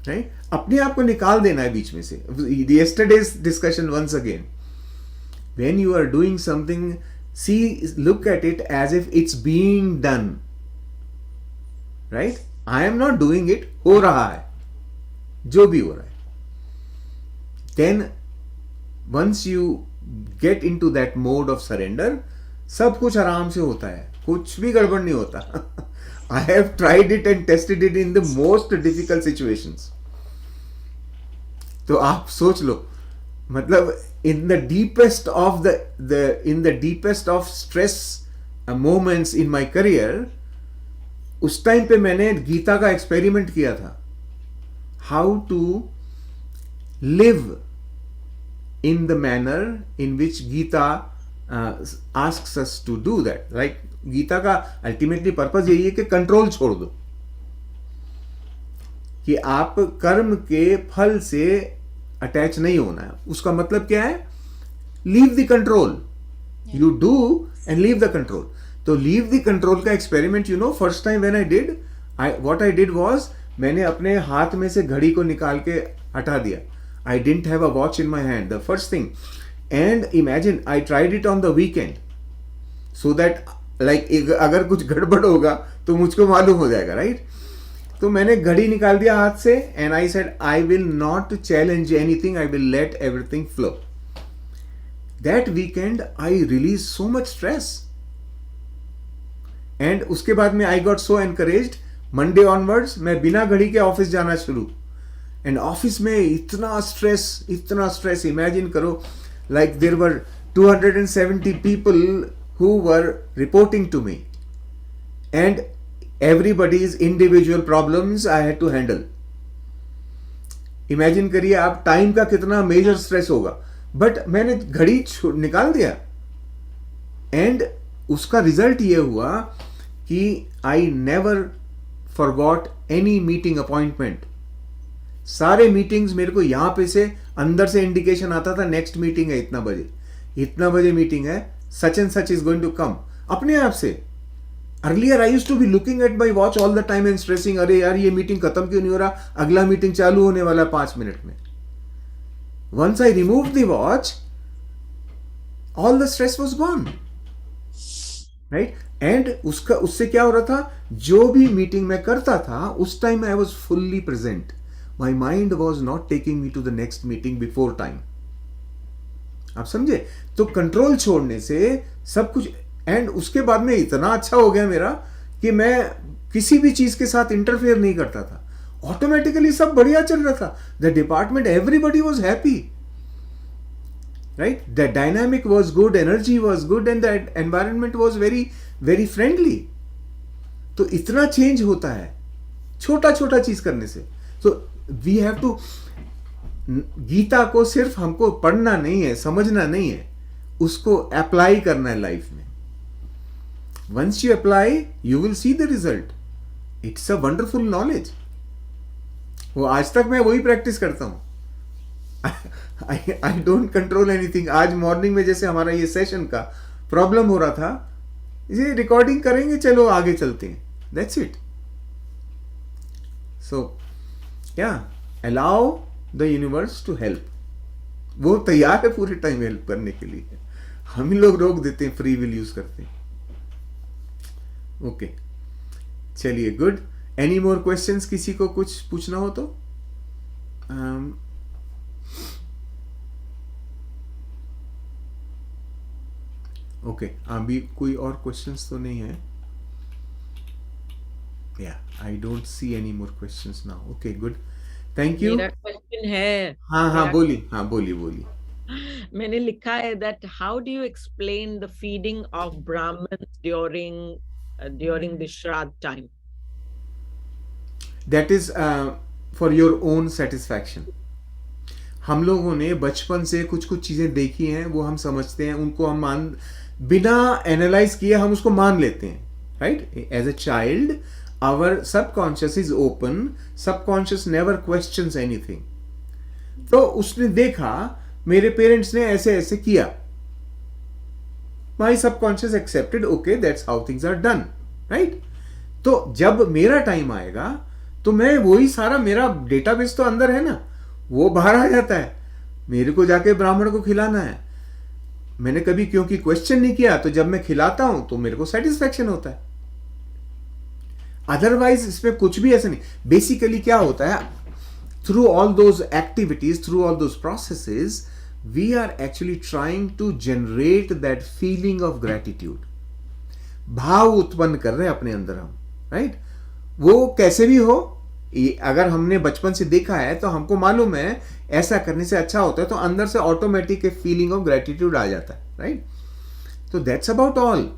Right? अपने आप को निकाल देना है बीच में से. Yesterday's discussion once again. When you are doing something, look at it as if it's being done. Right? I am not doing it. हो रहा है. जो भी हो रहा है. Then once you get into that mode of surrender, सब कुछ आराम से होता है. कुछ भी गड़बड़ नहीं होता. I have tried it and tested it in the most difficult situations. तो आप सोच लो, मतलब in the deepest of stress moments in my career, उस टाइम पे मैंने गीता का एक्सपेरिमेंट किया था. How to live in the manner in which Gita asks us to do that. Like Gita का अल्टीमेटली पर्पस यही है कि कंट्रोल छोड़ दो, कि आप कर्म के फल से अटैच नहीं होना है. उसका मतलब क्या है? Leave the control. You do and leave the control. तो लीव द कंट्रोल का experiment, you know, first time when I did, what I did was, मैंने अपने हाथ में से घड़ी को निकाल के हटा दिया. I didn't have a watch in my hand, the first thing. And imagine I tried it on the weekend, so that like अगर कुछ गड़बड़ होगा तो मुझको मालूम हो जाएगा, राइट? तो मैंने घड़ी निकाल दिया हाथ से, and I said I will not challenge anything, I will let everything flow. That weekend I release so much stress, and उसके बाद में I got so encouraged. Monday onwards मैं बिना घड़ी के ऑफिस जाना शुरू. एंड ऑफिस में इतना स्ट्रेस, इमेजिन करो, like there were 270 people who were reporting to me, and everybody's individual problems I had to handle. Imagine करिए आप टाइम का कितना मेजर स्ट्रेस होगा. बट मैंने घड़ी निकाल दिया, एंड उसका रिजल्ट ये हुआ कि I never forgot any meeting appointment. सारे मीटिंग्स मेरे को यहां पे से अंदर से इंडिकेशन आता था, नेक्स्ट मीटिंग है इतना बजे मीटिंग है, such and such is going to come. अपने आप से. Earlier I used to be looking at my watch all the time and stressing, अरे यार ये मीटिंग खत्म क्यों नहीं हो रहा, अगला मीटिंग चालू होने वाला 5 मिनट में. Once I removed the watch, all the stress was gone. Right? And उससे क्या हो रहा था, जो भी मीटिंग मैं करता था उस time I was fully present. My mind was not taking me to the next meeting before time. आप समझे? तो कंट्रोल छोड़ने से सब कुछ, एंड उसके बाद में इतना अच्छा हो गया मेरा कि मैं किसी भी चीज के साथ इंटरफेयर नहीं करता था. ऑटोमेटिकली सब बढ़िया चल रहा था. The department, everybody was happy, right? The dynamic was good, energy was good, and the environment was very very friendly. तो इतना चेंज होता है छोटा छोटा चीज करने से. So we have to, Gita को सिर्फ हमको पढ़ना नहीं है, समझना नहीं है, उसको अप्लाई करना है लाइफ में. Once you apply, you will see the result. It's a wonderful knowledge. वो आज तक मैं वही प्रैक्टिस करता हूं. I don't control anything. आज मॉर्निंग में जैसे हमारा ये सेशन का प्रॉब्लम हो रहा था, ये रिकॉर्डिंग करेंगे, चलो आगे चलते हैं, that's it. So yeah allow the universe to help. वो तैयार है पूरे टाइम हेल्प करने के लिए. हम ही लोग रोक देते हैं, फ्री विल यूज करते हैं. ओके, चलिए, गुड. Any more questions? किसी को कुछ पूछना हो तो? ओके, अभी कोई और क्वेश्चंस तो नहीं है. या I don't see any more questions now. Okay, good, thank you. मेरा क्वेश्चन है. हाँ, बोलिए. मैंने लिखा है that how do you explain the feeding of Brahmins during the Shraddh time? That is for your own satisfaction. हम लोगों ने बचपन से कुछ चीजें देखी हैं, वो हम समझते हैं, उनको हम बिना एनालाइज किए हम उसको मान लेते हैं, right? As a child our subconscious is open, subconscious never questions anything. तो उसने देखा मेरे पेरेंट्स ने ऐसे किया, my subconscious accepted, okay, that's how things are done, right? तो जब मेरा टाइम आएगा तो मैं वही सारा मेरा डेटाबेस तो अंदर है ना, वो बाहर आ जाता है, मेरे को जाके ब्राह्मण को खिलाना है। मैंने कभी क्योंकि क्वेश्चन नहीं किया, तो जब मैं खिलाता हूं तो मेरे को सेटिस्फेक्शन होता है। अदरवाइज इसमें कुछ भी ऐसा नहीं। बेसिकली क्या होता है, through all those activities, through all those processes, we are actually trying to generate that feeling of gratitude. भाव उत्पन्न कर रहे हैं अपने अंदर हम, राइट? वो कैसे भी हो, अगर हमने बचपन से देखा है तो हमको मालूम है ऐसा करने से अच्छा होता है, तो अंदर से ऑटोमेटिक एक फीलिंग ऑफ ग्रेटिट्यूड आ जाता है, राइट? तो दैट्स अबाउट ऑल।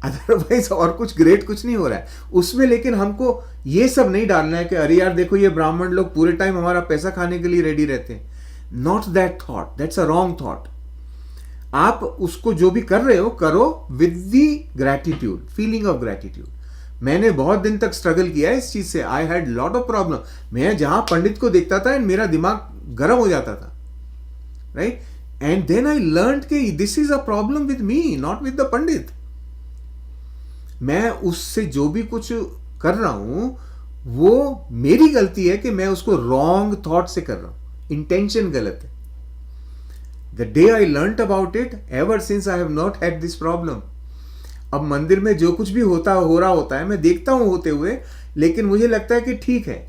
अदरवाइज और कुछ ग्रेट कुछ नहीं हो रहा है उसमें। लेकिन हमको ये सब नहीं डालना है कि अरे यार देखो ये ब्राह्मण लोग पूरे टाइम हमारा पैसा खाने के लिए रेडी रहते हैं। Not that thought, that's a wrong thought. आप उसको जो भी कर रहे हो करो with the gratitude, feeling of gratitude. मैंने बहुत दिन तक स्ट्रगल किया है इस चीज से। I had lot of problem. मैं जहां पंडित को देखता था मेरा दिमाग गर्म हो जाता था, right? And then I learn कि this is a problem with me, not with the pandit. मैं उससे जो भी कुछ कर रहा हूं वो मेरी गलती है कि मैं उसको रॉन्ग थॉट से कर रहा हूं, इंटेंशन गलत है। The day I learned about it, ever since I have not had this problem. अब मंदिर में जो कुछ भी हो रहा होता है मैं देखता हूं होते हुए, लेकिन मुझे लगता है कि ठीक है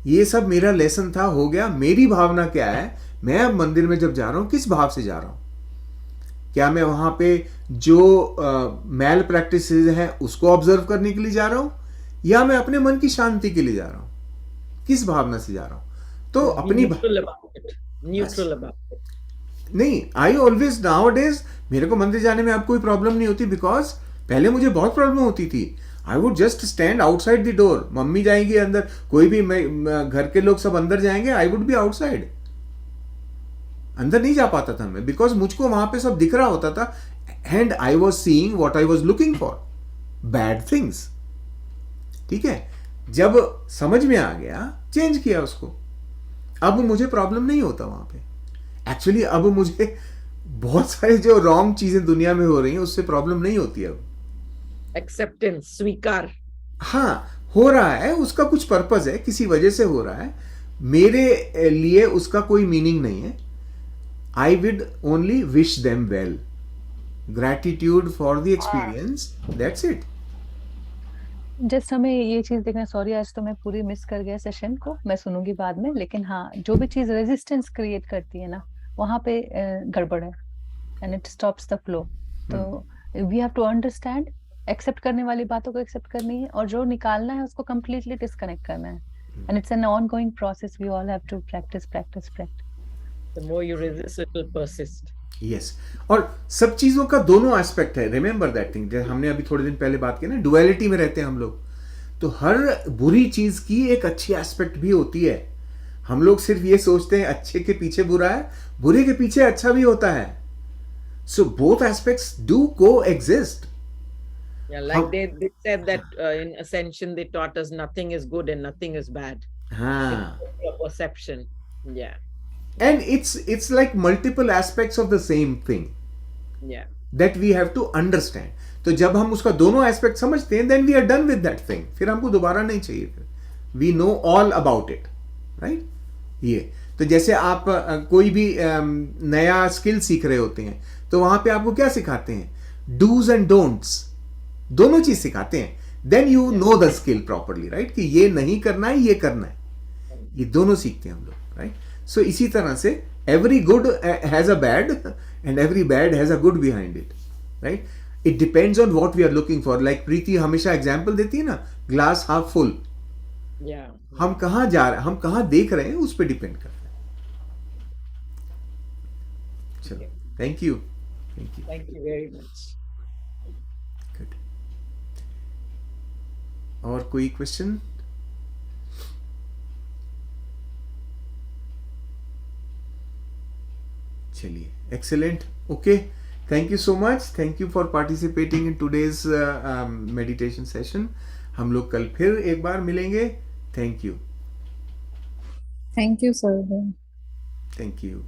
ये सब मेरा लेसन था, हो गया। मेरी भावना क्या है, मैं अब मंदिर में जब जा रहा हूं किस भाव से जा रहा हूं? क्या मैं वहां पे जो मैल प्रैक्टिसेस हैं उसको ऑब्जर्व करने के लिए जा रहा हूं, या मैं अपने मन की शांति के लिए जा रहा हूं? किस भावना से जा रहा हूं? तो अपनी न्यूट्रल अबाउट इट। नहीं, आई ऑलवेज नाउ डेज मेरे को मंदिर जाने में अब कोई प्रॉब्लम नहीं होती, बिकॉज पहले मुझे बहुत प्रॉब्लम होती थी। I would just stand outside the door. Mummy जाएंगी अंदर, कोई भी घर के लोग सब अंदर जाएंगे, आई वुड बी आउटसाइड। अंदर नहीं जा पाता था मैं, बिकॉज मुझको वहां पे सब दिख रहा होता था and I was seeing what I was looking for, bad things. ठीक है, जब समझ में आ गया चेंज किया उसको, अब मुझे प्रॉब्लम नहीं होता वहां पे। एक्चुअली अब मुझे बहुत सारे जो रॉन्ग चीजें दुनिया में हो रही हैं उससे प्रॉब्लम नहीं होती अब। एक्सेप्टेंस, स्वीकार। हाँ, हो रहा है, उसका कुछ पर्पस है, किसी वजह से हो रहा है, मेरे लिए उसका कोई मीनिंग नहीं है। I would only wish them well, gratitude for the experience, that's it. Just हमें ये चीज देखना, सॉरी आज तो मैं पूरी मिस कर गया सेशन को, मैं सुनूंगी बाद में, लेकिन हाँ जो भी चीज रेजिस्टेंस क्रिएट करती है ना वहां पे गड़बड़ है and it stops the flow. तो we have to understand, accept करने वाली बातों को एक्सेप्ट करनी है और जो निकालना है उसको कंप्लीटली डिस्कनेक्ट करना है। And it's an ongoing process, we all have to practice practice practice. The more you resist, it will persist. Yes, और सब चीजों का दोनों एस्पेक्ट है। रिमेंबर दैट थिंग, जैसे हमने अभी थोड़े दिन पहले बात की ना, डुअलिटी में रहते हैं हम लोग। तो हर बुरी चीज की एक अच्छी एस्पेक्ट भी होती है। हम लोग सिर्फ ये सोचते हैं अच्छे के पीछे बुरा है, बुरे के पीछे अच्छा भी होता है। सो बोथ एस्पेक्ट्स डू को exist. Yeah, like they said that in Ascension they taught us nothing is good and nothing is bad. हाँ, Your perception. Yeah. and it's like multiple aspects of the same thing Yeah. that we have to understand. तो जब हम उसका दोनों aspect समझते हैं, then we are done with that thing. फिर हमको दोबारा नहीं चाहिए, फिर we know all about it, right? ये तो जैसे आप कोई भी नया स्किल सीख रहे होते हैं तो वहां पे आपको क्या सिखाते हैं? डूज एंड डोंट्स, दोनों चीज सिखाते हैं। Then you know the skill properly, right? कि ये नहीं करना है, ये करना है, ये दोनों सीखते हैं हम लोग, राइट? सो इसी तरह से every good has a bad and every bad has a good behind it, right? It depends on what we are looking for. Like Preeti हमेशा एग्जांपल देती है ना, ग्लास हाफ फुल। Yeah. हम कहां जा रहे हैं, हम कहां देख रहे हैं, उस पर डिपेंड करता है। चलो, thank you, thank you, Thank you very much. Good. और कोई क्वेश्चन? चलिए, excellent, okay, thank you so much, thank you for participating in today's meditation session. हम लोग कल फिर एक बार मिलेंगे। Thank you, Thank you, sir. Thank you.